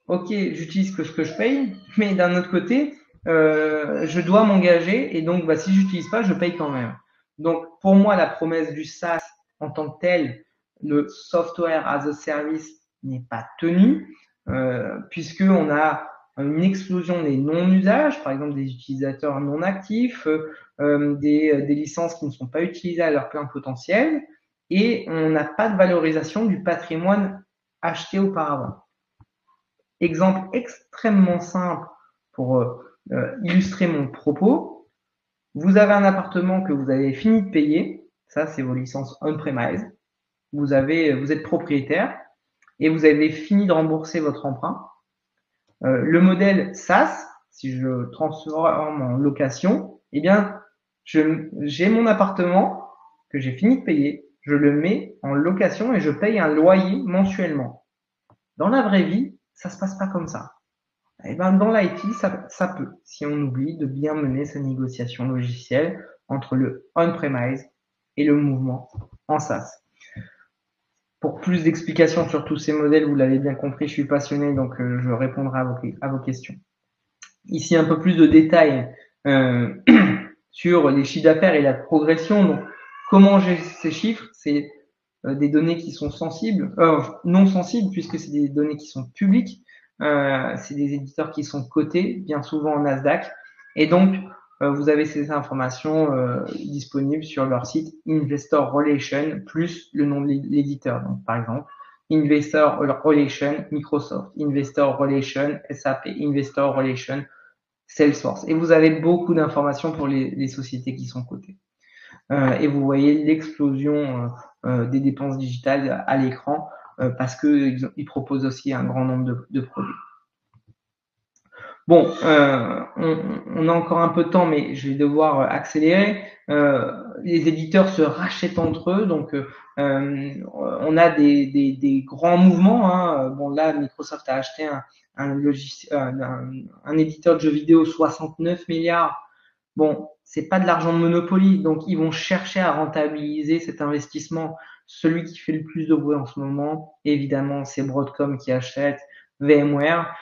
OK, j'utilise que ce que je paye, mais d'un autre côté, je dois m'engager et donc, si j'utilise pas, je paye quand même. Donc, pour moi, la promesse du SaaS en tant que tel, le software as a service n'est pas tenue, puisqu'on a une explosion des non-usages, par exemple des utilisateurs non actifs, des licences qui ne sont pas utilisées à leur plein potentiel, et on n'a pas de valorisation du patrimoine acheté auparavant. Exemple extrêmement simple pour illustrer mon propos. Vous avez un appartement que vous avez fini de payer, ça c'est vos licences on-premise, vous êtes propriétaire et vous avez fini de rembourser votre emprunt. Le modèle SaaS, si je transforme en location, eh bien, j'ai mon appartement que j'ai fini de payer, je le mets en location et je paye un loyer mensuellement. Dans la vraie vie, ça se passe pas comme ça. Et ben, dans l'IT, ça peut, si on oublie de bien mener sa négociation logicielle entre le on-premise et le mouvement en SaaS. Pour plus d'explications sur tous ces modèles, vous l'avez bien compris, je suis passionné, donc je répondrai à vos questions. Ici, un peu plus de détails sur les chiffres d'affaires et la progression. Donc, comment j'ai ces chiffres? C'est des données qui sont sensibles, non sensibles, puisque c'est des données qui sont publiques. C'est des éditeurs qui sont cotés, bien souvent en Nasdaq. Et donc, vous avez ces informations disponibles sur leur site Investor Relations, plus le nom de l'éditeur. Donc, par exemple, Investor Relations Microsoft, Investor Relations SAP, Investor Relations Salesforce. Et vous avez beaucoup d'informations pour les sociétés qui sont cotées. Et vous voyez l'explosion des dépenses digitales à l'écran parce qu'ils proposent aussi un grand nombre de produits. Bon, on a encore un peu de temps, mais je vais devoir accélérer. Les éditeurs se rachètent entre eux, donc on a des grands mouvements. Hein. Bon, là, Microsoft a acheté un éditeur de jeux vidéo 69 milliards. Bon, c'est pas de l'argent de Monopoly, donc ils vont chercher à rentabiliser cet investissement. Celui qui fait le plus de bruit en ce moment, évidemment, c'est Broadcom qui achète VMware.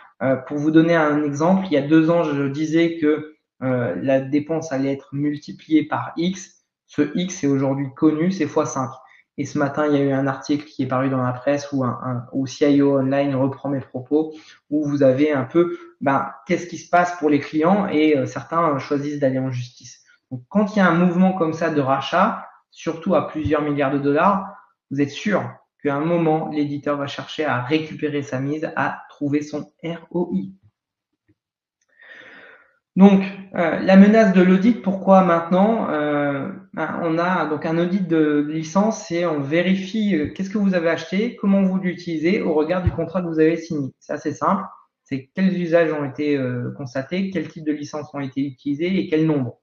Pour vous donner un exemple, il y a 2 ans, je disais que la dépense allait être multipliée par X. Ce X est aujourd'hui connu, c'est x5. Et ce matin, il y a eu un article qui est paru dans la presse où CIO Online reprend mes propos, où vous avez un peu qu'est-ce qui se passe pour les clients et certains choisissent d'aller en justice. Donc, quand il y a un mouvement comme ça de rachat, surtout à plusieurs milliards de dollars, vous êtes sûr qu'à un moment, l'éditeur va chercher à récupérer sa mise, à trouver son ROI. Donc, la menace de l'audit, pourquoi maintenant on a donc un audit de licence et on vérifie qu'est-ce que vous avez acheté, comment vous l'utilisez au regard du contrat que vous avez signé. C'est assez simple, c'est quels usages ont été constatés, quel type de licences ont été utilisées et quel nombre.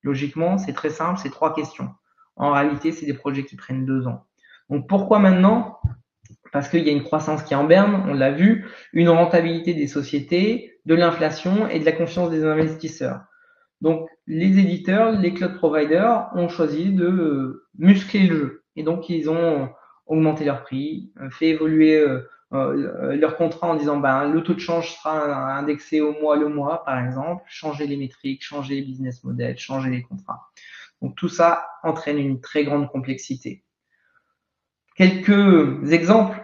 Logiquement, c'est très simple, c'est 3 questions. En réalité, c'est des projets qui prennent 2 ans. Donc, pourquoi maintenant? Parce qu'il y a une croissance qui est en berne, on l'a vu, une rentabilité des sociétés, de l'inflation et de la confiance des investisseurs. Donc, les éditeurs, les cloud providers ont choisi de muscler le jeu. Et donc, ils ont augmenté leur prix, fait évoluer leur contrat en disant le taux de change sera indexé au mois le mois, par exemple, changer les métriques, changer les business models, changer les contrats. Donc, tout ça entraîne une très grande complexité. Quelques exemples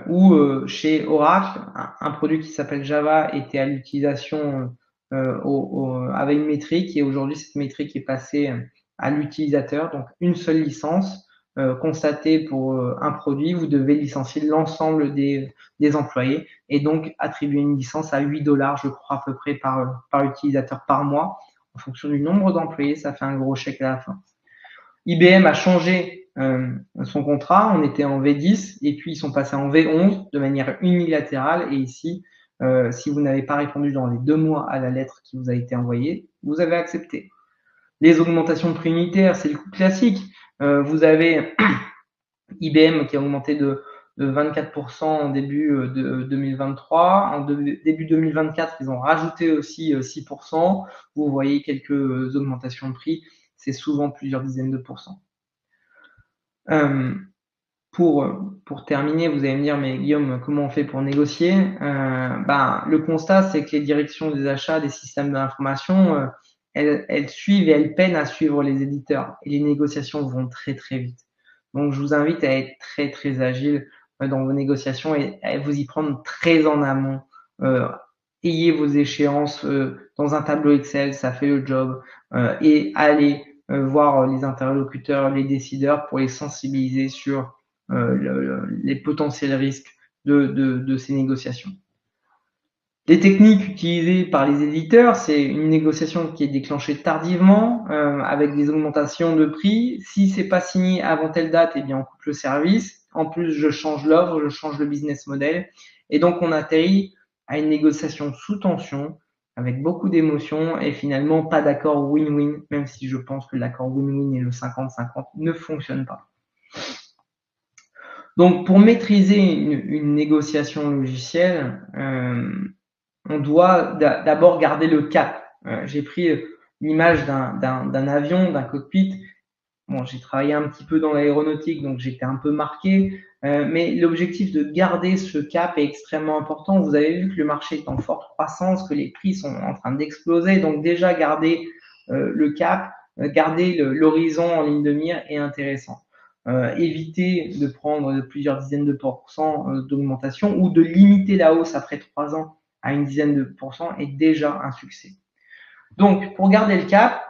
où chez Oracle, un produit qui s'appelle Java était à l'utilisation avec une métrique et aujourd'hui cette métrique est passée à l'utilisateur. Donc, une seule licence constatée pour un produit, vous devez licencier l'ensemble des employés et donc attribuer une licence à 8 $, je crois, à peu près par utilisateur par mois. En fonction du nombre d'employés, ça fait un gros chèque à la fin. IBM a changé son contrat, on était en V10 et puis ils sont passés en V11 de manière unilatérale et ici, si vous n'avez pas répondu dans les 2 mois à la lettre qui vous a été envoyée, vous avez accepté. Les augmentations de prix unitaires, c'est le coup classique. Vous avez IBM qui a augmenté de 24% en début de 2023. En début 2024, ils ont rajouté aussi 6%. Vous voyez quelques augmentations de prix. C'est souvent plusieurs dizaines de pourcents. Pour terminer, vous allez me dire, mais Guillaume, comment on fait pour négocier? Le constat, c'est que les directions des achats, des systèmes d'information, elles suivent et elles peinent à suivre les éditeurs. Et les négociations vont très, très vite. Donc, je vous invite à être très, très agile dans vos négociations et à vous y prendre très en amont. Ayez vos échéances dans un tableau Excel, ça fait le job. Et allez voir les interlocuteurs, les décideurs pour les sensibiliser sur les potentiels risques de ces négociations. Les techniques utilisées par les éditeurs, c'est une négociation qui est déclenchée tardivement avec des augmentations de prix. Si c'est pas signé avant telle date, eh bien on coupe le service. En plus, je change l'offre, je change le business model. Et donc, on atterrit à une négociation sous tension avec beaucoup d'émotions et finalement pas d'accord win-win, même si je pense que l'accord win-win et le 50-50 ne fonctionnent pas. Donc, pour maîtriser une négociation logicielle, on doit d'abord garder le cap. J'ai pris l'image d'un avion, d'un cockpit. Bon, j'ai travaillé un petit peu dans l'aéronautique, donc j'étais un peu marqué. Mais l'objectif de garder ce cap est extrêmement important. Vous avez vu que le marché est en forte croissance, que les prix sont en train d'exploser. Donc déjà, garder le cap, garder l'horizon en ligne de mire est intéressant. Éviter de prendre plusieurs dizaines de pourcents d'augmentation ou de limiter la hausse après 3 ans à une dizaine de pourcents est déjà un succès. Donc, pour garder le cap,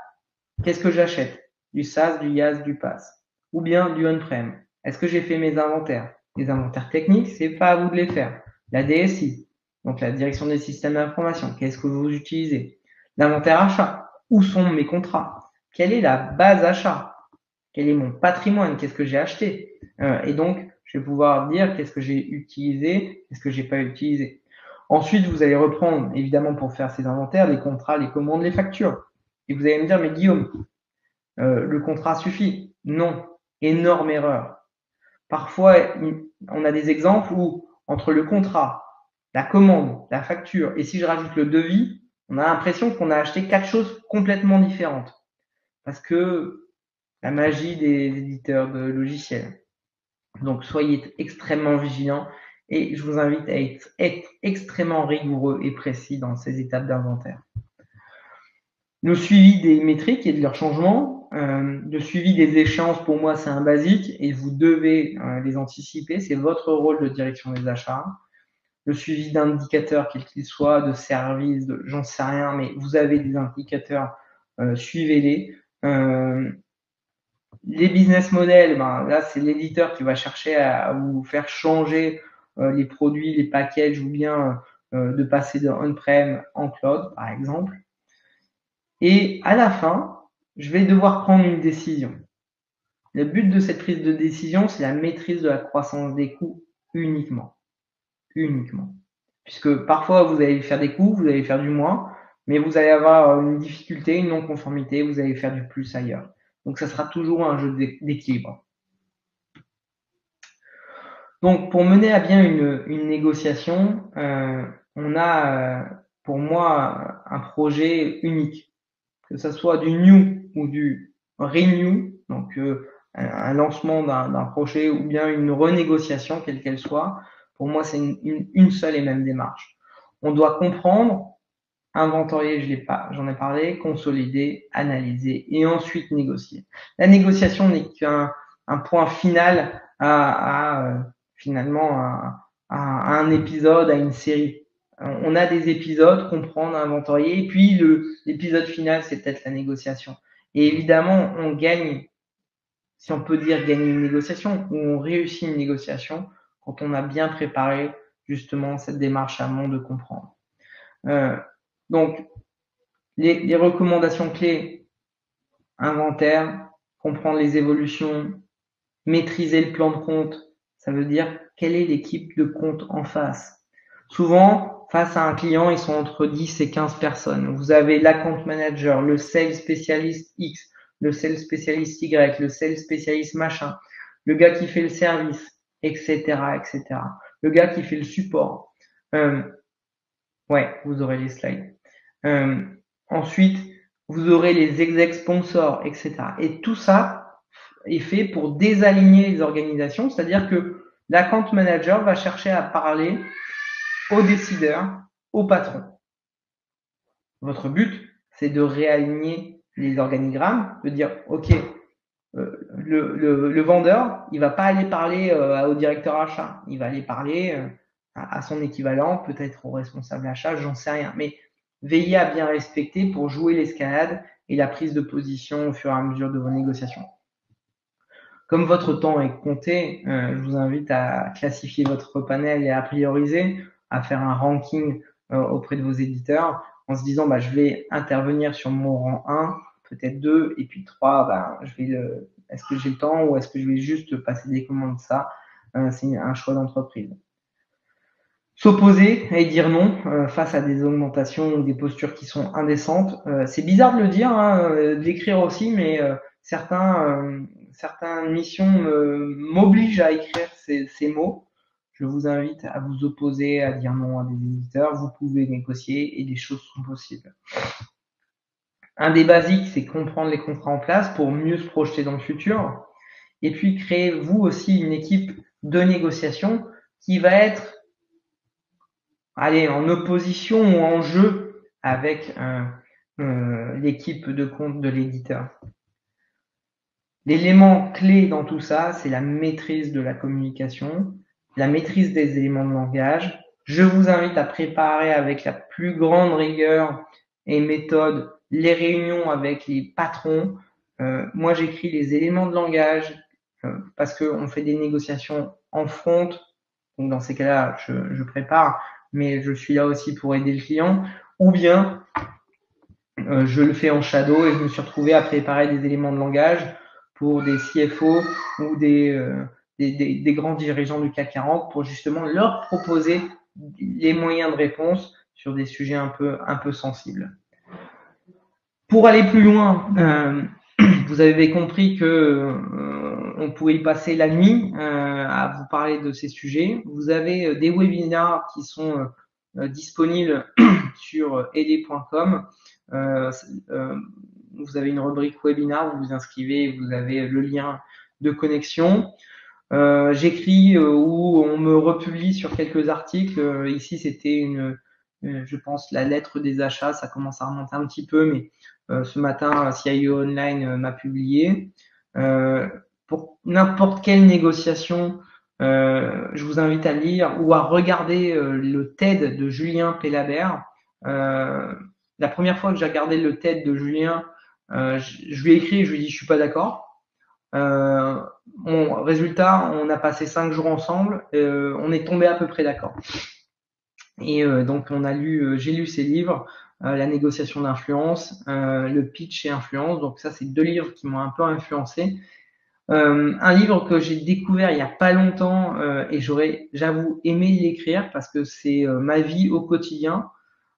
qu'est-ce que j'achète? Du SaaS, du IaaS, du PaaS ou bien du on-prem. Est-ce que j'ai fait mes inventaires? Les inventaires techniques, c'est pas à vous de les faire. La DSI, donc la direction des systèmes d'information, qu'est-ce que vous utilisez? L'inventaire achat, où sont mes contrats? Quelle est la base achat? Quel est mon patrimoine? Qu'est-ce que j'ai acheté? Et donc, je vais pouvoir dire qu'est-ce que j'ai utilisé, qu'est-ce que j'ai pas utilisé. Ensuite, vous allez reprendre, évidemment, pour faire ces inventaires, les contrats, les commandes, les factures. Et vous allez me dire, mais Guillaume, le contrat suffit. Non, énorme erreur. Parfois, on a des exemples où, entre le contrat, la commande, la facture, et si je rajoute le devis, on a l'impression qu'on a acheté 4 choses complètement différentes. Parce que la magie des éditeurs de logiciels. Donc, soyez extrêmement vigilants et je vous invite à être extrêmement rigoureux et précis dans ces étapes d'inventaire. Le suivi des métriques et de leurs changements, le suivi des échéances, pour moi, c'est un basique et vous devez les anticiper. C'est votre rôle de direction des achats. Le suivi d'indicateurs, quels qu'ils soient, de services, j'en sais rien, mais vous avez des indicateurs, suivez-les. Les business models, là, c'est l'éditeur qui va chercher à vous faire changer les produits, les packages ou bien de passer de on-prem en cloud, par exemple. Et à la fin, je vais devoir prendre une décision. Le but de cette prise de décision, c'est la maîtrise de la croissance des coûts uniquement. Uniquement. Puisque parfois, vous allez faire des coûts, vous allez faire du moins, mais vous allez avoir une difficulté, une non-conformité, vous allez faire du plus ailleurs. Donc, ça sera toujours un jeu d'équilibre. Donc, pour mener à bien une négociation, on a, pour moi, un projet unique. Que ce soit du new ou du renew, donc un lancement d'un projet ou bien une renégociation, quelle qu'elle soit, pour moi, c'est une seule et même démarche. On doit comprendre, inventorier, j'en ai parlé, consolider, analyser et ensuite négocier. La négociation n'est qu'un point final finalement à un épisode, à une série. On a des épisodes, comprendre, inventorier, et puis l'épisode final, c'est peut-être la négociation. Et évidemment, on gagne, si on peut dire gagner une négociation, ou on réussit une négociation quand on a bien préparé justement cette démarche amont de comprendre. Donc, les recommandations clés, inventaire, comprendre les évolutions, maîtriser le plan de compte, ça veut dire quelle est l'équipe de compte en face. Souvent, face à un client, ils sont entre 10 et 15 personnes. Vous avez l'account manager, le sales spécialiste X, le sales spécialiste Y, le sales spécialiste machin, le gars qui fait le service, etc., etc. Le gars qui fait le support. Ouais, vous aurez les slides. Ensuite, vous aurez les execs sponsors, etc. Et tout ça est fait pour désaligner les organisations, c'est-à-dire que l'account manager va chercher à parler aux décideurs, aux patrons. Votre but, c'est de réaligner les organigrammes, de dire, OK, le vendeur, il va pas aller parler au directeur achat, il va aller parler à son équivalent, peut-être au responsable achat, j'en sais rien. Mais veillez à bien respecter pour jouer l'escalade et la prise de position au fur et à mesure de vos négociations. Comme votre temps est compté, je vous invite à classifier votre panel et à prioriser, à faire un ranking auprès de vos éditeurs en se disant je vais intervenir sur mon rang 1, peut-être 2, et puis 3, est-ce que j'ai le temps ou est-ce que je vais juste passer des commandes ça c'est un choix d'entreprise. S'opposer et dire non face à des augmentations ou des postures qui sont indécentes. C'est bizarre de le dire, de l'écrire aussi, mais certaines missions m'obligent à écrire ces mots. Je vous invite à vous opposer, à dire non à des éditeurs. Vous pouvez négocier et des choses sont possibles. Un des basiques, c'est comprendre les contrats en place pour mieux se projeter dans le futur. Et puis, créez vous aussi une équipe de négociation qui va être en opposition ou en jeu avec l'équipe de compte de l'éditeur. L'élément clé dans tout ça, c'est la maîtrise de la communication, la maîtrise des éléments de langage. Je vous invite à préparer avec la plus grande rigueur et méthode les réunions avec les patrons. Moi, j'écris les éléments de langage parce qu'on fait des négociations en front. Donc, dans ces cas-là, je prépare, mais je suis là aussi pour aider le client. Ou bien, je le fais en shadow et je me suis retrouvé à préparer des éléments de langage pour des CFO ou des grands dirigeants du CAC 40 pour justement leur proposer les moyens de réponse sur des sujets un peu sensibles. Pour aller plus loin, vous avez compris que on pouvait y passer la nuit à vous parler de ces sujets. Vous avez des webinaires qui sont disponibles sur ede.com. Vous avez une rubrique webinar, vous vous inscrivez, vous avez le lien de connexion. J'écris ou on me republie sur quelques articles. Ici, c'était je pense, la lettre des achats. Ça commence à remonter un petit peu, mais ce matin, CIO Online m'a publié. Pour n'importe quelle négociation, je vous invite à lire ou à regarder le TED de Julien Pellabert. La première fois que j'ai regardé le TED de Julien, je lui ai écrit et je lui ai dit je suis pas d'accord. Résultat, on a passé 5 jours ensemble, on est tombé à peu près d'accord. Et donc j'ai lu ses livres, La négociation d'influence, le pitch et influence. Donc ça, c'est 2 livres qui m'ont un peu influencé. Un livre que j'ai découvert il y a pas longtemps et j'avoue, aimé l'écrire parce que c'est ma vie au quotidien.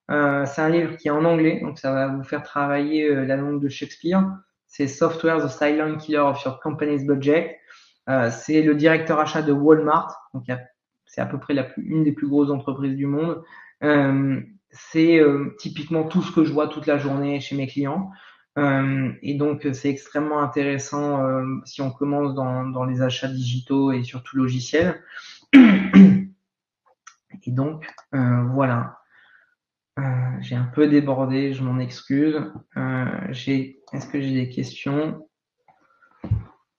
C'est un livre qui est en anglais, donc ça va vous faire travailler la langue de Shakespeare. C'est Software, the Silent Killer of Your Company's Budget. C'est le directeur achat de Walmart, donc c'est à peu près une des plus grosses entreprises du monde. C'est typiquement tout ce que je vois toute la journée chez mes clients. Et donc, c'est extrêmement intéressant si on commence dans les achats digitaux et surtout logiciels. Et donc, voilà. J'ai un peu débordé, je m'en excuse. Est-ce que j'ai des questions?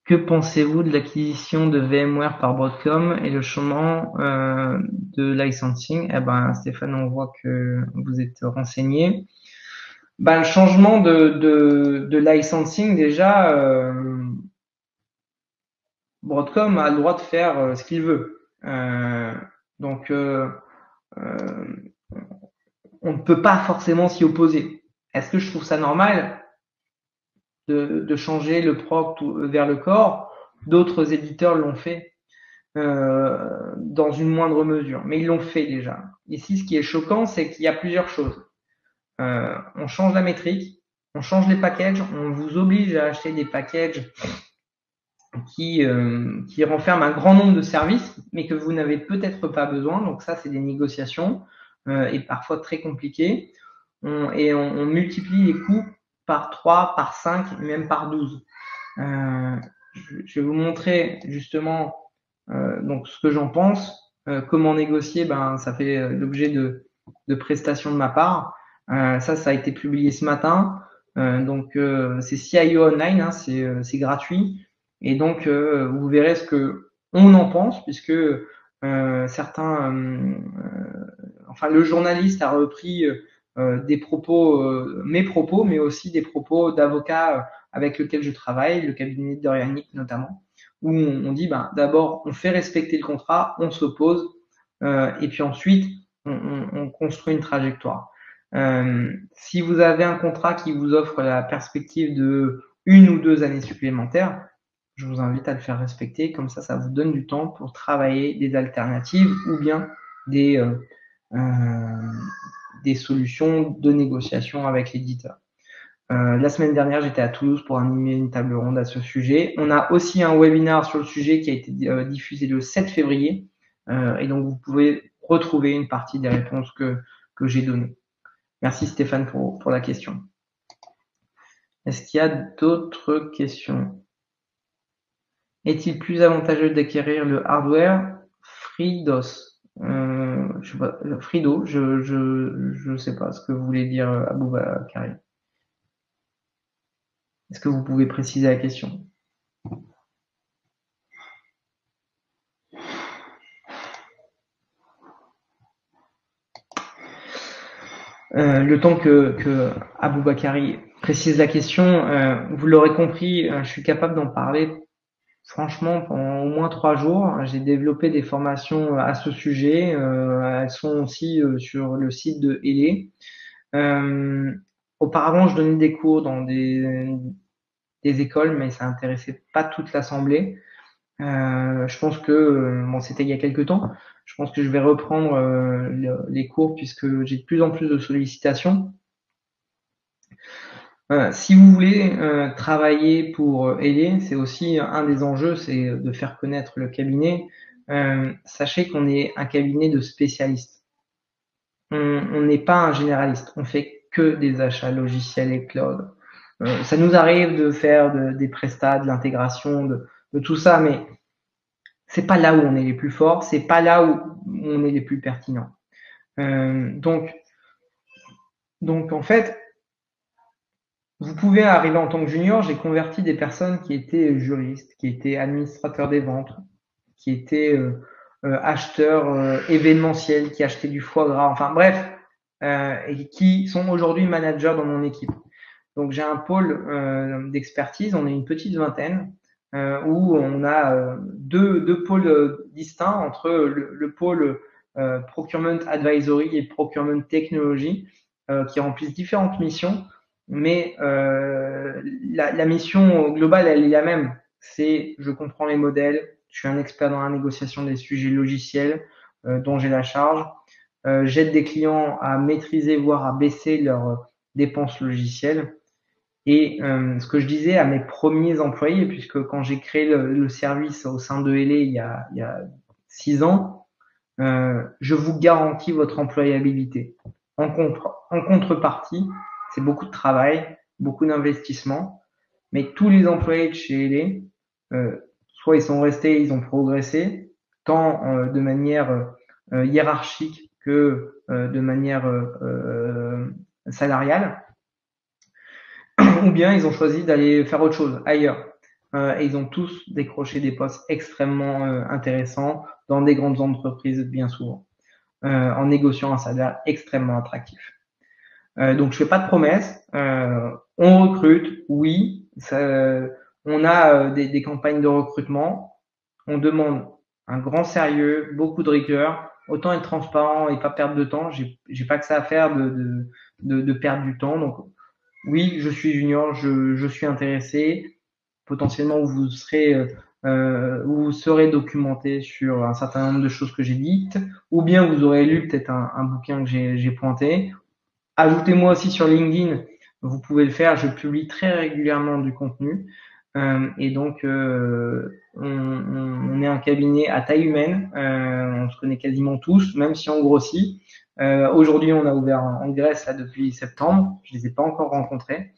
Que pensez-vous de l'acquisition de VMware par Broadcom et le changement de licensing? Stéphane, on voit que vous êtes renseigné. Le changement de licensing, déjà, Broadcom a le droit de faire ce qu'il veut. Donc, on ne peut pas forcément s'y opposer. Est-ce que je trouve ça normal de changer le prompt vers le core? D'autres éditeurs l'ont fait dans une moindre mesure, mais ils l'ont fait déjà. Ici, ce qui est choquant, c'est qu'il y a plusieurs choses. On change la métrique, on change les packages, on vous oblige à acheter des packages qui renferment un grand nombre de services, mais que vous n'avez peut-être pas besoin. Donc ça, c'est des négociations et parfois très compliquées. On multiplie les coûts par 3, par 5, même par 12. Je vais vous montrer justement donc ce que j'en pense. Comment négocier, ça fait l'objet de prestations de ma part. Ça a été publié ce matin. Donc c'est CIO Online, hein, c'est gratuit. Et donc vous verrez ce que on en pense, puisque certains, enfin le journaliste a repris des propos, mes propos, mais aussi des propos d'avocats avec lesquels je travaille, le cabinet de Yannick notamment, où on dit d'abord on fait respecter le contrat, on s'oppose, et puis ensuite on construit une trajectoire. Si vous avez un contrat qui vous offre la perspective de 1 ou 2 années supplémentaires, je vous invite à le faire respecter, comme ça vous donne du temps pour travailler des alternatives ou bien des solutions de négociation avec l'éditeur. La semaine dernière, j'étais à Toulouse pour animer une table ronde à ce sujet. On a aussi un webinaire sur le sujet qui a été diffusé le 7 février. Et donc, vous pouvez retrouver une partie des réponses que j'ai données. Merci Stéphane pour la question. Est-ce qu'il y a d'autres questions? Est-il plus avantageux d'acquérir le hardware FreeDOS? Je sais pas, Frido, je sais pas ce que vous voulez dire, Aboubakari. Est-ce que vous pouvez préciser la question? Le temps que Aboubakari précise la question, vous l'aurez compris, je suis capable d'en parler franchement pendant au moins 3 jours. J'ai développé des formations à ce sujet. Elles sont aussi sur le site de Hélé. Auparavant, je donnais des cours dans des écoles, mais ça intéressait pas toute l'assemblée. Je pense que, bon, c'était il y a quelques temps, je pense que je vais reprendre les cours puisque j'ai de plus en plus de sollicitations. Si vous voulez travailler pour Hélé, c'est aussi un des enjeux, c'est de faire connaître le cabinet. Sachez qu'on est un cabinet de spécialistes. On n'est pas un généraliste, on fait que des achats logiciels et cloud. Ça nous arrive de faire des prestats, de l'intégration, de tout ça, mais c'est pas là où on est les plus forts, c'est pas là où on est les plus pertinents. Donc en fait, vous pouvez arriver en tant que junior. J'ai converti des personnes qui étaient juristes, qui étaient administrateurs des ventes, qui étaient acheteurs événementiels, qui achetaient du foie gras, enfin bref, et qui sont aujourd'hui managers dans mon équipe. Donc j'ai un pôle d'expertise, on est une petite vingtaine, où on a deux pôles distincts entre le pôle Procurement Advisory et Procurement Technology, qui remplissent différentes missions, mais la mission globale, elle est la même. C'est je comprends les modèles, je suis un expert dans la négociation des sujets logiciels dont j'ai la charge, j'aide des clients à maîtriser, voire à baisser leurs dépenses logicielles. Et ce que je disais à mes premiers employés, puisque quand j'ai créé le service au sein de Hélé il y a 6 ans, je vous garantis votre employabilité. En contrepartie, c'est beaucoup de travail, beaucoup d'investissement, mais tous les employés de chez Hélé, soit ils sont restés, ils ont progressé, tant de manière hiérarchique que de manière salariale, ou bien ils ont choisi d'aller faire autre chose ailleurs. Et ils ont tous décroché des postes extrêmement intéressants dans des grandes entreprises bien souvent, en négociant un salaire extrêmement attractif. Donc je fais pas de promesses. On recrute, oui. On a des campagnes de recrutement. On demande un grand sérieux, beaucoup de rigueur. Autant être transparent et pas perdre de temps. J'ai pas que ça à faire de perdre du temps. Donc oui, je suis junior, je suis intéressé. Potentiellement, vous serez documenté sur un certain nombre de choses que j'ai dites, ou bien vous aurez lu peut-être un bouquin que j'ai pointé. Ajoutez-moi aussi sur LinkedIn, vous pouvez le faire, je publie très régulièrement du contenu. Et donc, on est un cabinet à taille humaine, on se connaît quasiment tous, même si on grossit. Aujourd'hui, on a ouvert en Grèce là, depuis septembre, je les ai pas encore rencontrés,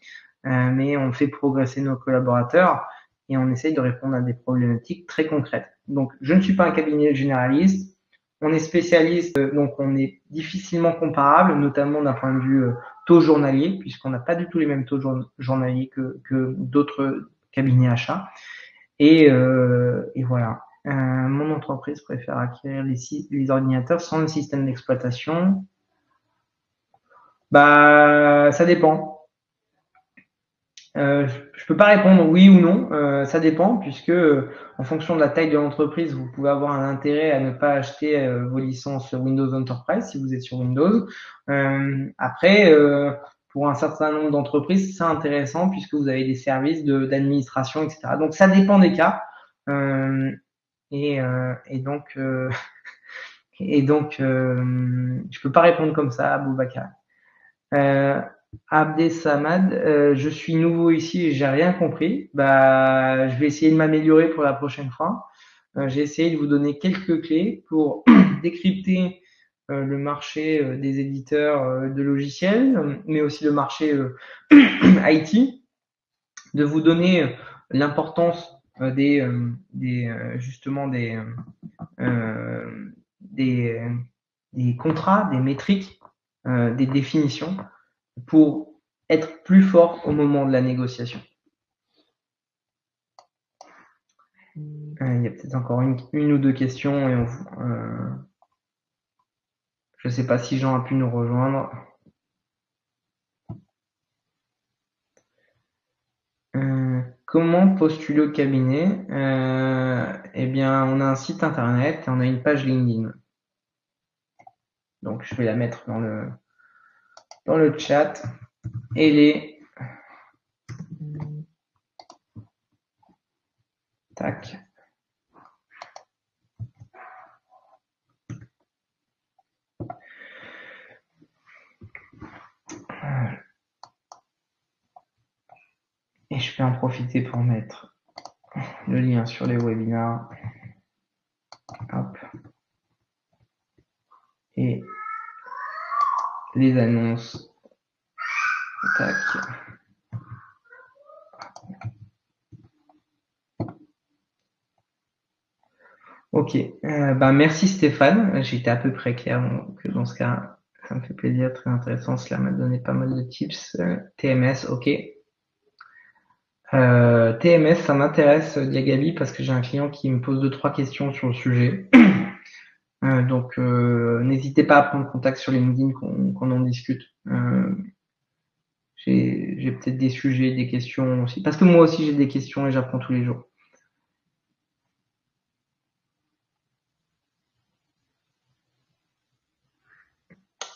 mais on fait progresser nos collaborateurs et on essaye de répondre à des problématiques très concrètes. Donc, je ne suis pas un cabinet généraliste, on est spécialiste, donc on est difficilement comparable, notamment d'un point de vue taux journalier, puisqu'on n'a pas du tout les mêmes taux journaliers que d'autres cabinets achats. Et voilà. Mon entreprise préfère acquérir les ordinateurs sans le système d'exploitation. Bah, ça dépend. Je peux pas répondre oui ou non, ça dépend puisque en fonction de la taille de l'entreprise, vous pouvez avoir un intérêt à ne pas acheter vos licences Windows Enterprise si vous êtes sur Windows. Après, pour un certain nombre d'entreprises, c'est intéressant puisque vous avez des services d'administration, etc. Donc ça dépend des cas. Euh, et donc, je peux pas répondre comme ça à Boubacar. Abdesamad, je suis nouveau ici et j'ai rien compris. Bah, je vais essayer de m'améliorer pour la prochaine fois. J'ai essayé de vous donner quelques clés pour décrypter le marché des éditeurs de logiciels, mais aussi le marché IT, de vous donner l'importance justement des, des contrats, des métriques, des définitions pour être plus fort au moment de la négociation. Il y a peut-être encore une ou deux questions et je ne sais pas si Jean a pu nous rejoindre. Comment postuler au cabinet? Eh bien, on a un site internet et on a une page LinkedIn. Donc, je vais la mettre dans le chat. Tac. Et je vais en profiter pour mettre le lien sur les webinars. Hop. Et les annonces. Tac. Ok. Merci Stéphane. J'ai été à peu près clair donc, dans ce cas. Ça me fait plaisir, très intéressant. Cela m'a donné pas mal de tips. TMS, ok. TMS, ça m'intéresse, Diagabi, parce que j'ai un client qui me pose 2-3 questions sur le sujet. Donc, n'hésitez pas à prendre contact sur LinkedIn qu'on en discute. J'ai peut-être des sujets, des questions aussi. Parce que moi aussi, j'ai des questions et j'apprends tous les jours.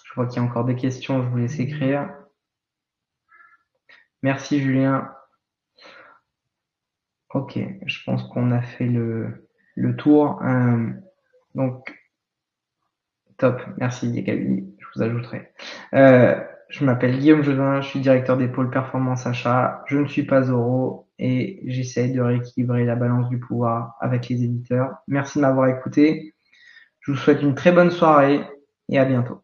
Je vois qu'il y a encore des questions, je vous laisse écrire. Merci Julien. Ok, je pense qu'on a fait le tour. Donc, top, merci Diagabi, je vous ajouterai. Je m'appelle Guillaume Jodin, je suis directeur des pôles performance achat. Je ne suis pas Zoro et j'essaye de rééquilibrer la balance du pouvoir avec les éditeurs. Merci de m'avoir écouté. Je vous souhaite une très bonne soirée et à bientôt.